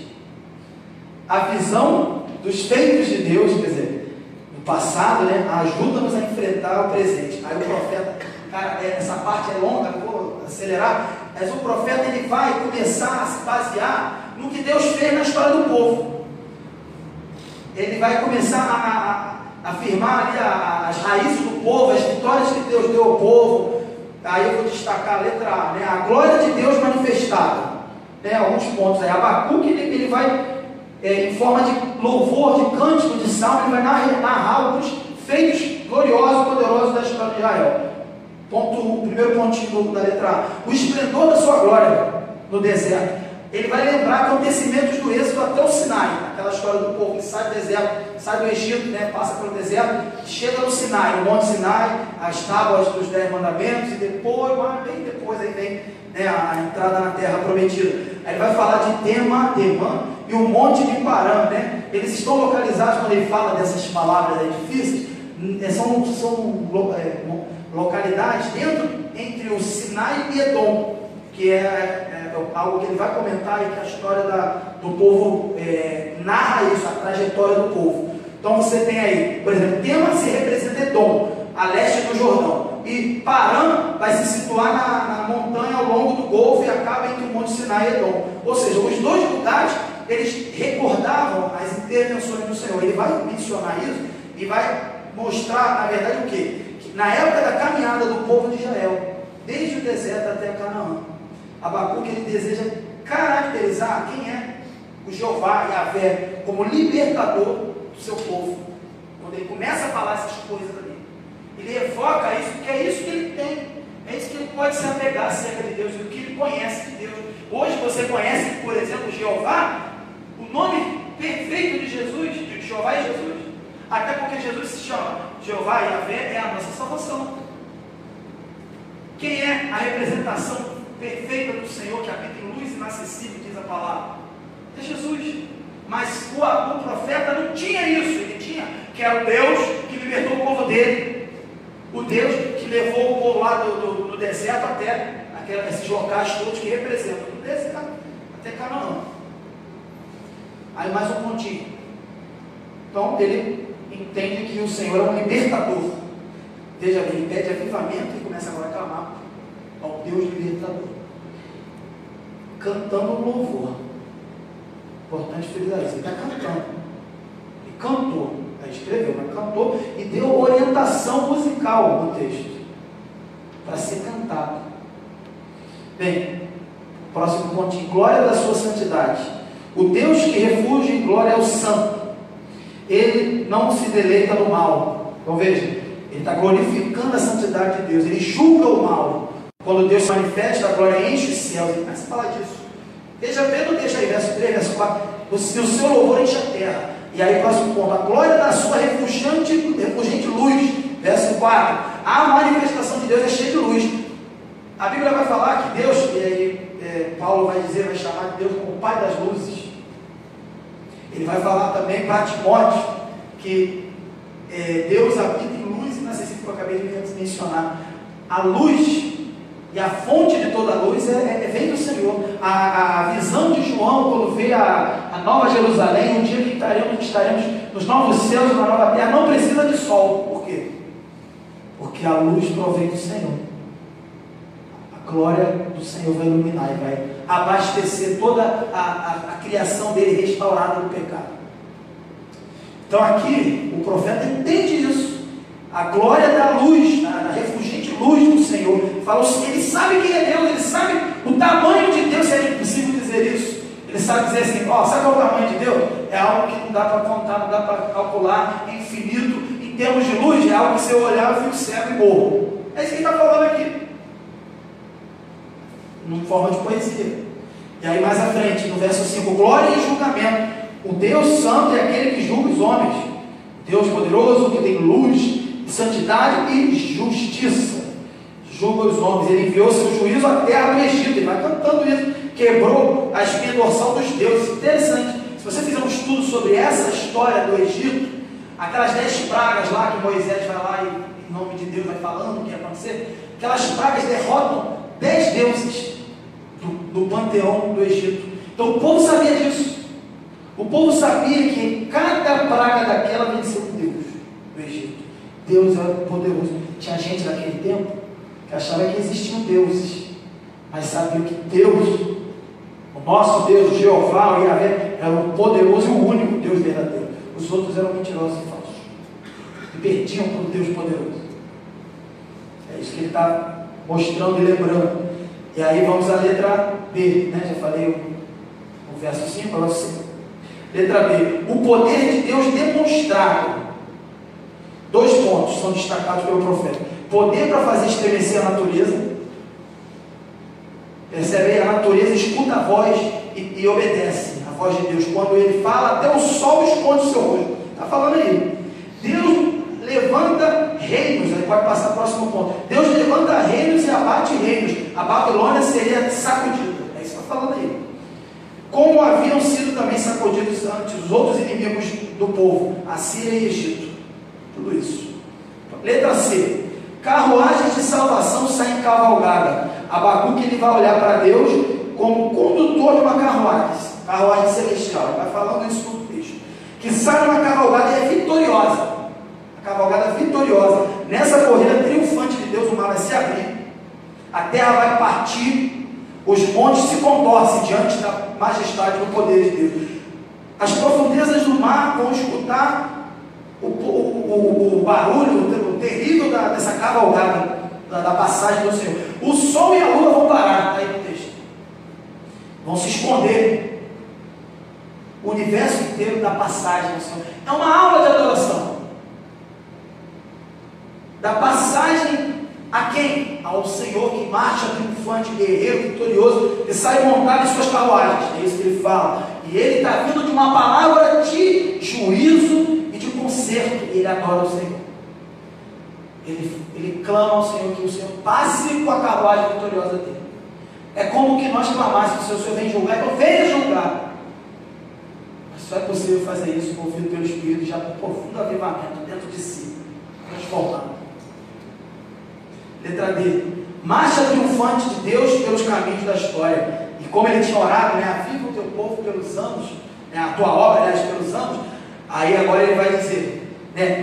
A visão dos feitos de Deus, quer dizer, no passado, né, ajuda-nos a enfrentar o presente. Aí o profeta, cara, essa parte é longa, vou acelerar, mas o profeta ele vai começar a se basear no que Deus fez na história do povo. Ele vai começar a afirmar ali as raízes do povo, as vitórias que Deus deu ao povo. Aí eu vou destacar a letra A, né, a glória de Deus manifestada. Né, alguns pontos aí. Abacuque ele vai, em forma de louvor, de cântico, de salmo, ele vai narrar alguns feitos gloriosos e poderosos da história de Israel. O primeiro pontinho da letra A. O esplendor da sua glória no deserto. Ele vai lembrar acontecimentos do êxodo até o Sinai, aquela história do povo que sai do deserto, sai do Egito, né, passa pelo deserto, chega no Sinai, no Monte Sinai, as tábuas dos 10 mandamentos, e depois, bem depois, aí vem, né, a entrada na terra prometida. Aí ele vai falar de Temã e o Monte de Parã, né? Eles estão localizados, quando ele fala dessas palavras aí difíceis, são localidades entre o Sinai e Edom, que é algo que ele vai comentar e que a história do povo narra isso, a trajetória do povo. Então você tem aí, por exemplo, Temã se representa Edom, a leste do Jordão, e Parã vai se situar na montanha ao longo do Golfo e acaba entre o Monte Sinai e Edom. Ou seja, os dois lugares, eles recordavam as intervenções do Senhor. Ele vai mencionar isso e vai mostrar, na verdade, o quê? Que na época da caminhada do povo de Israel, desde o deserto até Canaã, Abacuque ele deseja caracterizar quem é o Jeová, Yahvé, como libertador do seu povo. Quando ele começa a falar essas coisas ali, ele evoca isso, porque é isso que ele tem, é isso que ele pode se apegar acerca de Deus, o que ele conhece de Deus. Hoje você conhece, por exemplo, Jeová, o nome perfeito de Jesus, de Jeová é Jesus, até porque Jesus se chama Jeová, Yahvé é a nossa salvação. Quem é a representação perfeita do Senhor, que habita em luz inacessível, diz a palavra? É Jesus. Mas o profeta não tinha isso. Ele tinha que era o Deus que libertou o povo dele, o Deus que levou o povo lá do deserto até esses locais todos que representam do deserto até Canaã. Aí mais um pontinho. Então ele entende que o Senhor é um libertador. Veja bem, ele pede avivamento e começa agora a clamar ao Deus libertador, cantando um louvor. Importante frisar isso, ele está cantando, ele cantou, Aí escreveu, mas cantou e deu orientação musical no texto, para ser cantado. Bem, próximo pontinho, glória da sua santidade. O Deus que refugia em glória é o santo. Ele não se deleita no mal. Então veja, ele está glorificando a santidade de Deus, ele julga o mal. Quando Deus se manifesta, a glória enche os céus. Ele começa a falar disso. Veja bem no texto aí, verso 3, verso 4. O seu louvor enche a terra. E aí, próximo ponto, a glória da sua refulgente luz. Verso 4. A manifestação de Deus é cheia de luz. A Bíblia vai falar que Deus, e aí Paulo vai dizer, vai chamar de Deus como o Pai das luzes. Ele vai falar também para Timóteo que Deus habita em luz, e não sei se eu acabei de mencionar. A luz e a fonte de toda a luz vem do Senhor. A visão de João, quando vê a Nova Jerusalém, um dia que estaremos nos novos céus e na nova terra, não precisa de sol. Por quê? Porque a luz provém do Senhor. A glória do Senhor vai iluminar e vai abastecer toda a criação dele restaurada do pecado. Então aqui o profeta entende isso. A glória da luz, da refulgente luz do Senhor. Ele sabe quem é Deus, ele sabe o tamanho de Deus, se é possível dizer isso. Ele sabe dizer assim, sabe qual é o tamanho de Deus? É algo que não dá para contar, não dá para calcular, é infinito. Em termos de luz, é algo que se eu olhar eu fico cego e morro. É isso que ele está falando aqui. Numa forma de poesia. E aí mais à frente, no verso 5, glória e julgamento. O Deus santo é aquele que julga os homens. Deus poderoso, que tem luz, santidade e justiça. Julga os homens. Ele enviou seu juízo à terra do Egito. Ele vai cantando isso. Quebrou a espinha dorsal dos deuses. Interessante. Se você fizer um estudo sobre essa história do Egito, aquelas 10 pragas lá que Moisés vai lá e em nome de Deus vai falando o que ia acontecer, aquelas pragas derrotam 10 deuses do panteão do Egito. Então o povo sabia disso. O povo sabia que cada praga daquela venceu um Deus do Egito. Deus era poderoso. Tinha gente naquele tempo que achava que existiam deuses, mas sabia que Deus, o nosso Deus, Jeová, o Yahvé, era o poderoso e o único Deus verdadeiro. Os outros eram mentirosos e falsos e perdiam para o Deus poderoso. É isso que ele está mostrando e lembrando. E aí vamos à letra B, né? Já falei o verso 5, agora 5. Letra B. O poder de Deus demonstrado. 2 pontos são destacados pelo profeta. Poder para fazer estremecer a natureza. Percebe aí? A natureza escuta a voz e obedece a voz de Deus. Quando ele fala, até o sol esconde o seu rosto. Está falando aí. Deus levanta reinos. Aí pode passar para o próximo ponto. Deus levanta reinos e abate reinos. A Babilônia seria sacudida. É isso que está falando aí. Como haviam sido também sacudidos antes os outros inimigos do povo, a Síria e Egito. Tudo isso. Letra C. Carruagens de salvação saem cavalgada. Abacuque ele vai olhar para Deus como condutor de uma carruagem celestial. Ele vai falando isso no texto. Que sai uma cavalgada e é vitoriosa. A cavalgada vitoriosa. Nessa corrida triunfante de Deus, o mar vai se abrir. A terra vai partir. Os montes se contorcem diante da majestade do poder de Deus. As profundezas do mar vão escutar o barulho, o terrível dessa cavalgada, da passagem do Senhor. O sol e a lua vão parar, está aí no texto. Vão se esconder. O universo inteiro da passagem do Senhor. É uma aula de adoração. Da passagem a quem? Ao Senhor que marcha triunfante, guerreiro, vitorioso, que sai montado em suas carruagens. É isso que ele fala. E ele está vindo de uma palavra de juízo e de conserto. Ele adora o Senhor. Ele clama ao Senhor que o Senhor passe com a carruagem vitoriosa dele. É como que nós clamássemos: o Senhor vem julgar, então venha julgar. Mas só é possível fazer isso movido pelo Espírito, já com profundo avivamento dentro de si, transformado. Letra D. Marcha triunfante de Deus pelos caminhos da história. E como ele tinha orado, aviva o teu povo pelos anos, a tua obra, aliás, pelos anos. Aí agora ele vai dizer,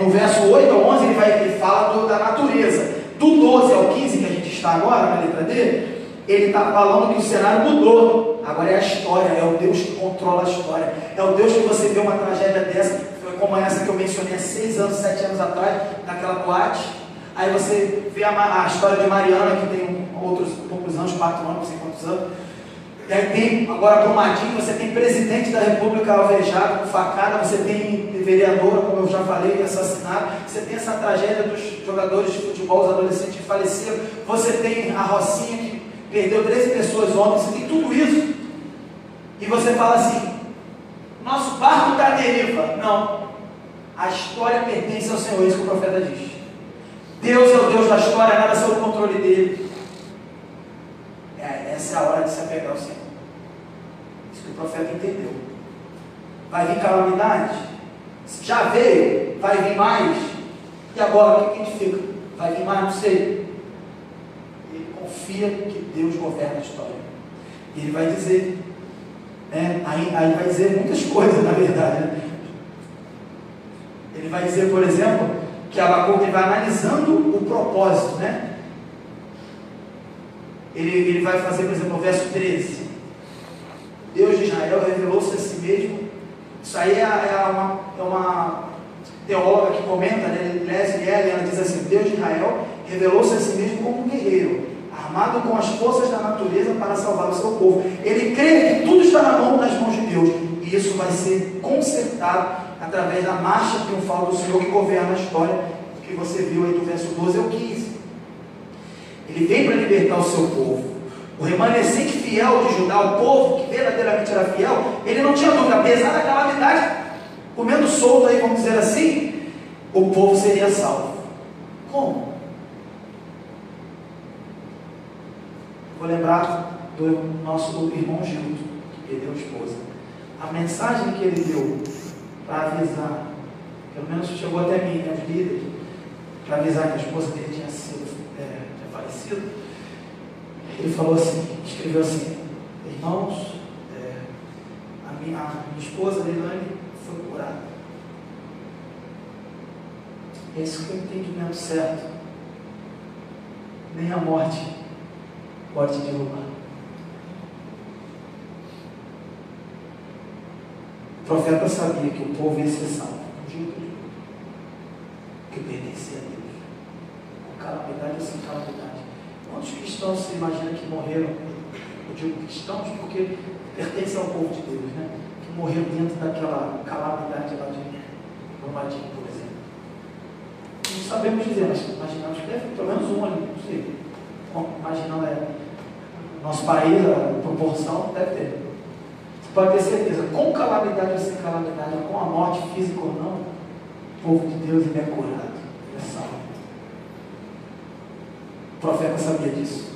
no verso 8 ao 11, ele fala da natureza. Do 12 ao 15, que a gente está agora, na letra D, ele está falando que o cenário mudou. Agora é a história, é o Deus que controla a história. É o Deus que você vê uma tragédia dessa. Foi como essa que eu mencionei há 6 anos, 7 anos atrás, naquela boate. Aí você vê a história de Mariana, que tem outros poucos anos, 4 anos, não sei quantos anos. E aí tem, agora Brumadinho, você tem presidente da República alvejado, com facada, você tem vereadora, como eu já falei, assassinada, você tem essa tragédia dos jogadores de futebol, os adolescentes que faleceram, você tem a Rocinha que perdeu 13 pessoas ontem, você tem tudo isso. E você fala assim, nosso barco está à deriva. Não, a história pertence ao Senhor, isso que o profeta diz. Deus é o Deus da história, nada sob o controle dele. Essa é a hora de se apegar ao Senhor. Isso que o profeta entendeu. Vai vir calamidade? Já veio? Vai vir mais? E agora, o que a gente fica? Vai vir mais? Não sei. Ele confia que Deus governa a história. E ele vai dizer, aí vai dizer muitas coisas, na verdade. Né? Ele vai dizer, por exemplo, que Abacuque vai analisando o propósito, né? Ele vai fazer, por exemplo, o verso 13. Deus de Israel revelou-se a si mesmo. Isso aí é uma teóloga que comenta, né? Leslie, ela diz assim: Deus de Israel revelou-se a si mesmo como um guerreiro, armado com as forças da natureza para salvar o seu povo. Ele crê que tudo está nas mãos de Deus, e isso vai ser consertado através da marcha triunfal do Senhor que governa a história, que você viu aí do verso 12 ao 15. Ele vem para libertar o seu povo. O remanescente fiel de Judá, o povo que verdadeiramente era fiel, ele não tinha dúvida, apesar da calamidade, comendo solto aí, vamos dizer assim, o povo seria salvo. Como? Vou lembrar do nosso irmão Gildo, que perdeu a esposa. A mensagem que ele deu para avisar, pelo menos chegou até mim, né, os líderes, para avisar que a esposa dele tinha falecido. Ele falou assim, escreveu assim: irmãos, a minha esposa Leilane foi curada. Esse foi o entendimento certo. Nem a morte pode te derrubar. O profeta sabia que o povo ia ser salvo, que pertencia a Deus, com calamidade ou sem calamidade. Quantos cristãos se imaginam que morreram? Eu digo cristãos porque pertencem ao povo de Deus, né? Que morreram dentro daquela calamidade lá de Brumadinho, por exemplo. Não sabemos dizer, mas imaginamos que deve pelo menos um ali, não sei. Imaginando nosso país, a proporção, deve ter. Você pode ter certeza, com calamidade ou sem calamidade, com a morte física ou não, o povo de Deus ele é curado, ele é salvo. O profeta sabia disso.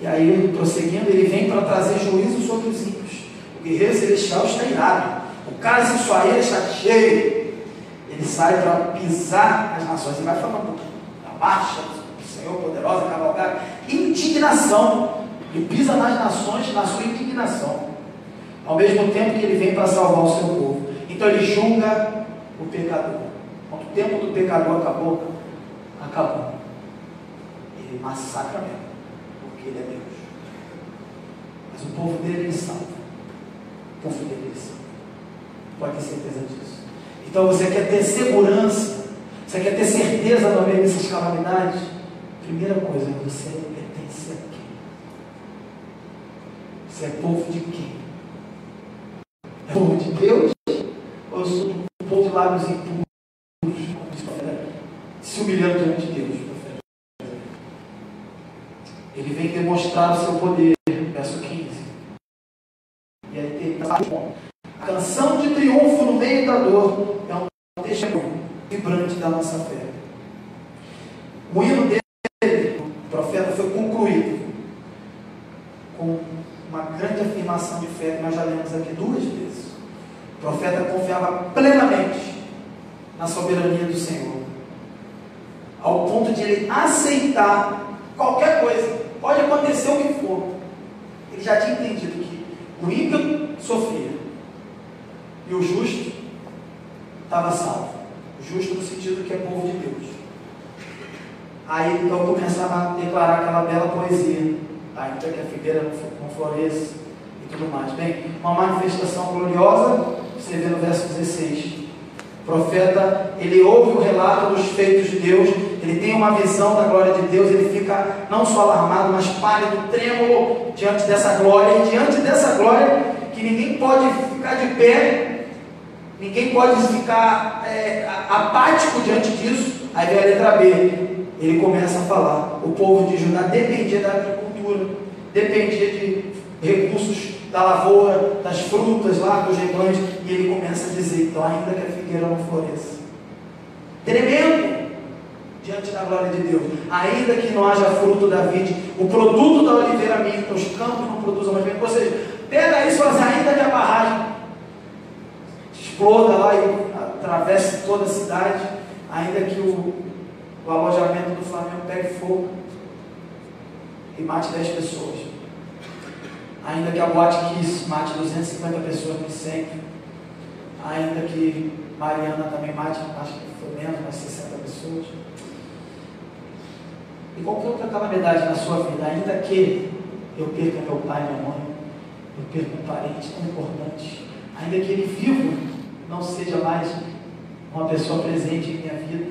E aí, prosseguindo, ele vem para trazer juízo sobre os ímpios. O guerreiro celestial está irado. O cálice de sua ira está cheio. Ele sai para pisar as nações. Ele vai falando da marcha do Senhor poderosa, cavalgada. Indignação. Ele pisa nas nações, na sua indignação. Ao mesmo tempo que ele vem para salvar o seu povo. Então ele julga o pecador. Quando o tempo do pecador acabou, acabou. Ele massacra mesmo, porque ele é Deus. Mas o povo dele ele salva. O povo dele ele salva. Pode ter certeza disso. Então você quer ter segurança, você quer ter certeza no meio dessas calamidades? Primeira coisa, você pertence a quem? Você é povo de quem? É povo de Deus? Ou eu sou um povo de lábios impuros, como diz o profeta, se humilhando diante de Deus? Ele vem demonstrar o seu poder, verso 15. E aí tem a canção de triunfo no meio da dor. É um testemunho vibrante da nossa fé. O hino dele, o profeta, foi concluído com uma grande afirmação de fé que nós já lemos aqui 2 vezes. O profeta confiava plenamente na soberania do Senhor, ao ponto de ele aceitar qualquer coisa, pode acontecer o que for. Ele já tinha entendido que o ímpio sofria e o justo estava salvo. O justo no sentido que é povo de Deus. Aí então começava a declarar aquela bela poesia, ainda que a figueira não floresça e tudo mais. Bem, uma manifestação gloriosa Você vê no verso 16. O profeta, ele ouve o relato dos feitos de Deus, ele tem uma visão da glória de Deus, ele fica não só alarmado, mas pálido, trêmulo diante dessa glória, e diante dessa glória, que ninguém pode ficar de pé, ninguém pode ficar apático diante disso. Aí vem a letra B, ele começa a falar. O povo de Judá dependia da agricultura, dependia de recursos da lavoura, das frutas lá, dos rebanhos, e ele começa a dizer, então ainda que a figueira não floresça, tremendo diante da glória de Deus, ainda que não haja fruto da vide, o produto da oliveira minta, os campos não produzam mais bem, ou seja, pega isso, mas ainda que a barragem exploda lá e atravesse toda a cidade, ainda que o alojamento do Flamengo pegue fogo e mate 10 pessoas, ainda que a Boate Kiss mate 250 pessoas no incêndio, ainda que Mariana também mate, acho que foi menos, mas 60 pessoas, e qualquer outra calamidade na sua vida, ainda que eu perca meu pai e minha mãe, eu perca um parente tão importante, ainda que ele vivo não seja mais uma pessoa presente em minha vida,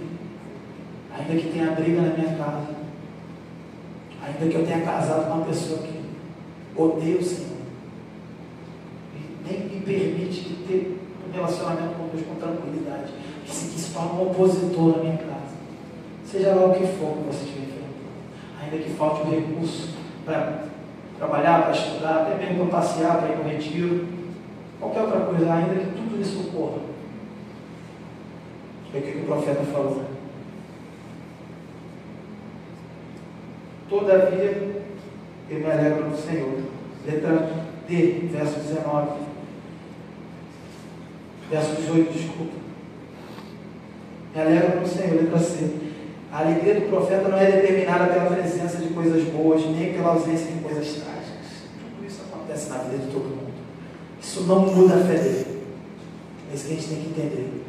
ainda que tenha briga na minha casa, ainda que eu tenha casado com uma pessoa que odeio o Senhor, e nem me permite ter um relacionamento com Deus com tranquilidade, que se torna um opositor na minha casa, seja lá o que for que você estiver enfrentando, ainda que falte um recurso para trabalhar, para estudar, até mesmo para passear, para ir no retiro, qualquer outra coisa, ainda que tudo isso ocorra. É o que o profeta falou. Todavia, eu me alegro no Senhor. Letra D, verso 19. Verso 18, desculpa. Me alegro no Senhor, letra C. A alegria do profeta não é determinada pela presença de coisas boas, nem pela ausência de coisas trágicas. Tudo isso acontece na vida de todo mundo. Isso não muda a fé dele. É isso que a gente tem que entender.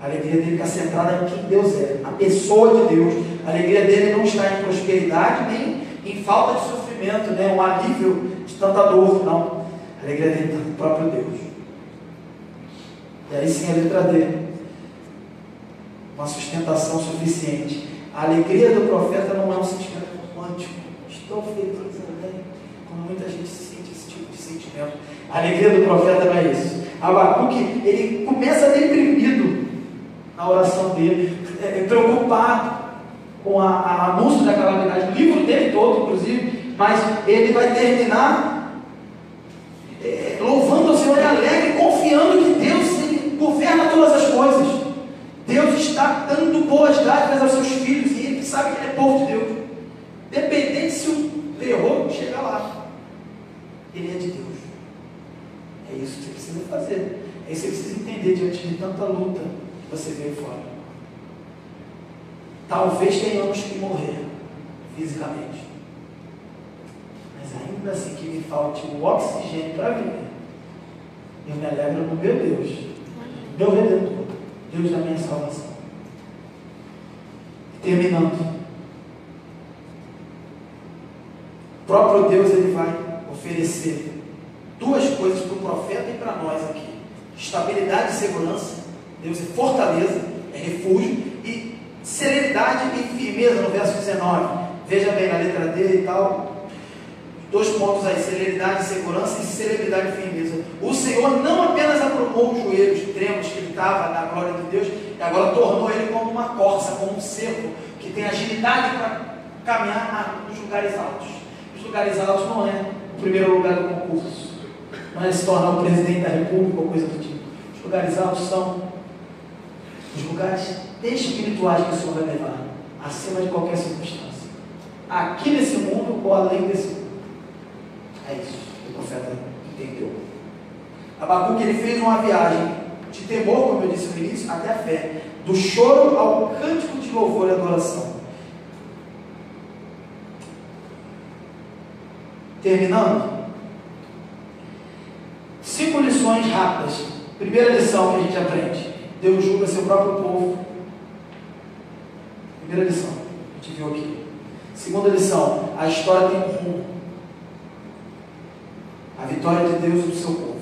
A alegria dele está centrada em quem Deus é, a pessoa de Deus. A alegria dele não está em prosperidade, nem em falta de sofrimento, né? Um alívio de tanta dor, não. A alegria dele está no próprio Deus. E aí sim a letra D. Uma sustentação suficiente. A alegria do profeta não é um sentimento romântico. Estou feliz, né? Como muita gente sente esse tipo de sentimento. A alegria do profeta não é isso. Abacuque, ele começa deprimido na oração dele, preocupado com o anúncio da calamidade, o livro dele todo, inclusive, mas ele vai terminar louvando ao Senhor e alegre, confiando que Deus ele governa todas as coisas. Deus está dando boas dádivas aos seus filhos, e ele sabe que ele é povo de Deus, dependente se o terror chegar lá, ele é de Deus. É isso que você precisa fazer, é isso que você precisa entender diante de tanta luta que você veio fora. Talvez tenhamos que morrer fisicamente, mas ainda assim que me falte o oxigênio para viver, eu me alegro no meu Deus, meu Redentor, Deus da minha salvação. Terminando, o próprio Deus ele vai oferecer duas coisas para o profeta e para nós aqui: estabilidade e segurança. Deus é fortaleza, é refúgio, e celeridade e firmeza no verso 19. Veja bem na letra D e tal, dois pontos aí: celeridade e segurança, e celeridade e firmeza. O Senhor não apenas aprumou os joelhos trêmulos que ele estava na glória de Deus, e agora tornou ele como uma corça, como um cervo, que tem agilidade para caminhar nos lugares altos. Os lugares altos não é o primeiro lugar do concurso, não é se tornar o presidente da república ou coisa do tipo. Os lugares altos são os lugares espirituais que o Senhor vai levar, acima de qualquer circunstância, aqui nesse mundo ou além desse mundo. É isso que o profeta entendeu. Abacuque ele fez uma viagem de temor, como eu disse no início, até a fé, do choro ao cântico de louvor e adoração. Terminando, 5 lições rápidas. Primeira lição que a gente aprende: Deus julga seu próprio povo. Primeira lição, a gente viu aqui. Segunda lição: a história tem um rumo. A vitória de Deus e do seu povo.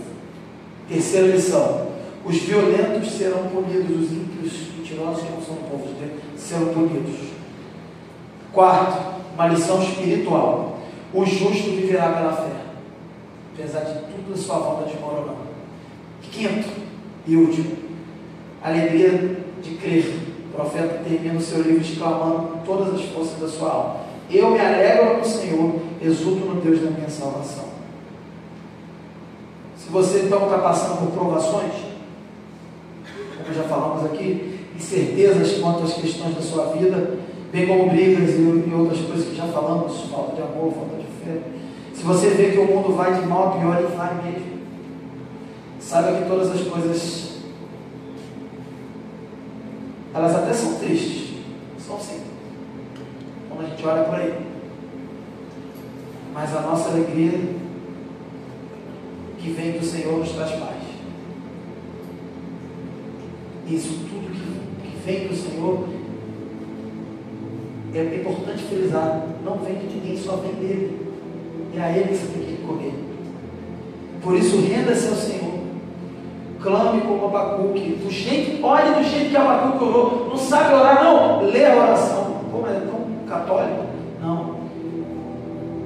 Terceira lição: os violentos serão punidos, os ímpios, mentirosos que não são povos de Deus, serão punidos. Quarto, uma lição espiritual: o justo viverá pela fé, apesar de tudo a sua volta desmoronando. Quinto e último, alegria de crer. O profeta termina o seu livro exclamando todas as forças da sua alma: eu me alegro no Senhor, exulto no Deus da minha salvação. Se você então está passando por provações, como já falamos aqui, incertezas quanto às questões da sua vida, bem como brigas e outras coisas que já falamos, falta de amor, falta de fé, se você vê que o mundo vai de mal a pior, ele vai mesmo, saiba que todas as coisas, elas até são tristes, são sim, quando a gente olha por aí, mas a nossa alegria que vem do Senhor nos traz paz. Isso tudo que vem do Senhor, é importante frisar, não vem de ninguém, só vem dele. É a ele que você tem que recorrer. Por isso, renda-se ao Senhor. Clame como Abacuque. Olhe do jeito que Abacuque orou. Não sabe orar, não? Lê a oração. Pô, mas é tão católico? Não.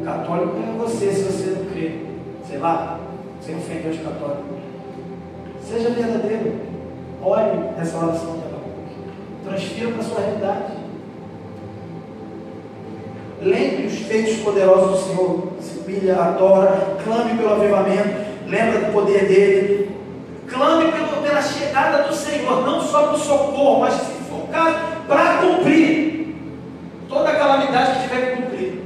Católico é você, se você não crê. Sei lá, sem ofender os católicos. Seja verdadeiro. Olhe essa oração de Abacuque. Transfira para a sua realidade. Lembre os feitos poderosos do Senhor. Se humilha, adora, clame pelo avivamento. Lembra do poder dele. Clame pela chegada do Senhor. Não só para o socorro, mas se for o caso, para cumprir toda a calamidade que tiver que cumprir.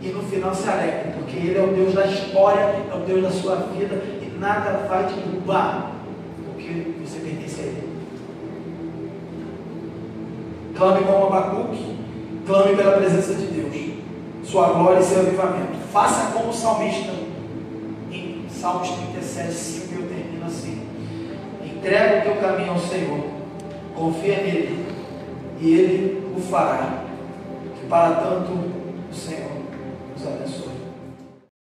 E no final se alegre, porque Ele é o Deus da história, é o Deus da sua vida, e nada vai te derrubar, porque você pertence a Ele. Clame como Abacuque, clame pela presença de Deus, sua glória e seu avivamento. Faça como o salmista, em Salmos 37, 5, eu termino assim: entrega o teu caminho ao Senhor, confia nele, e Ele o fará, que para tanto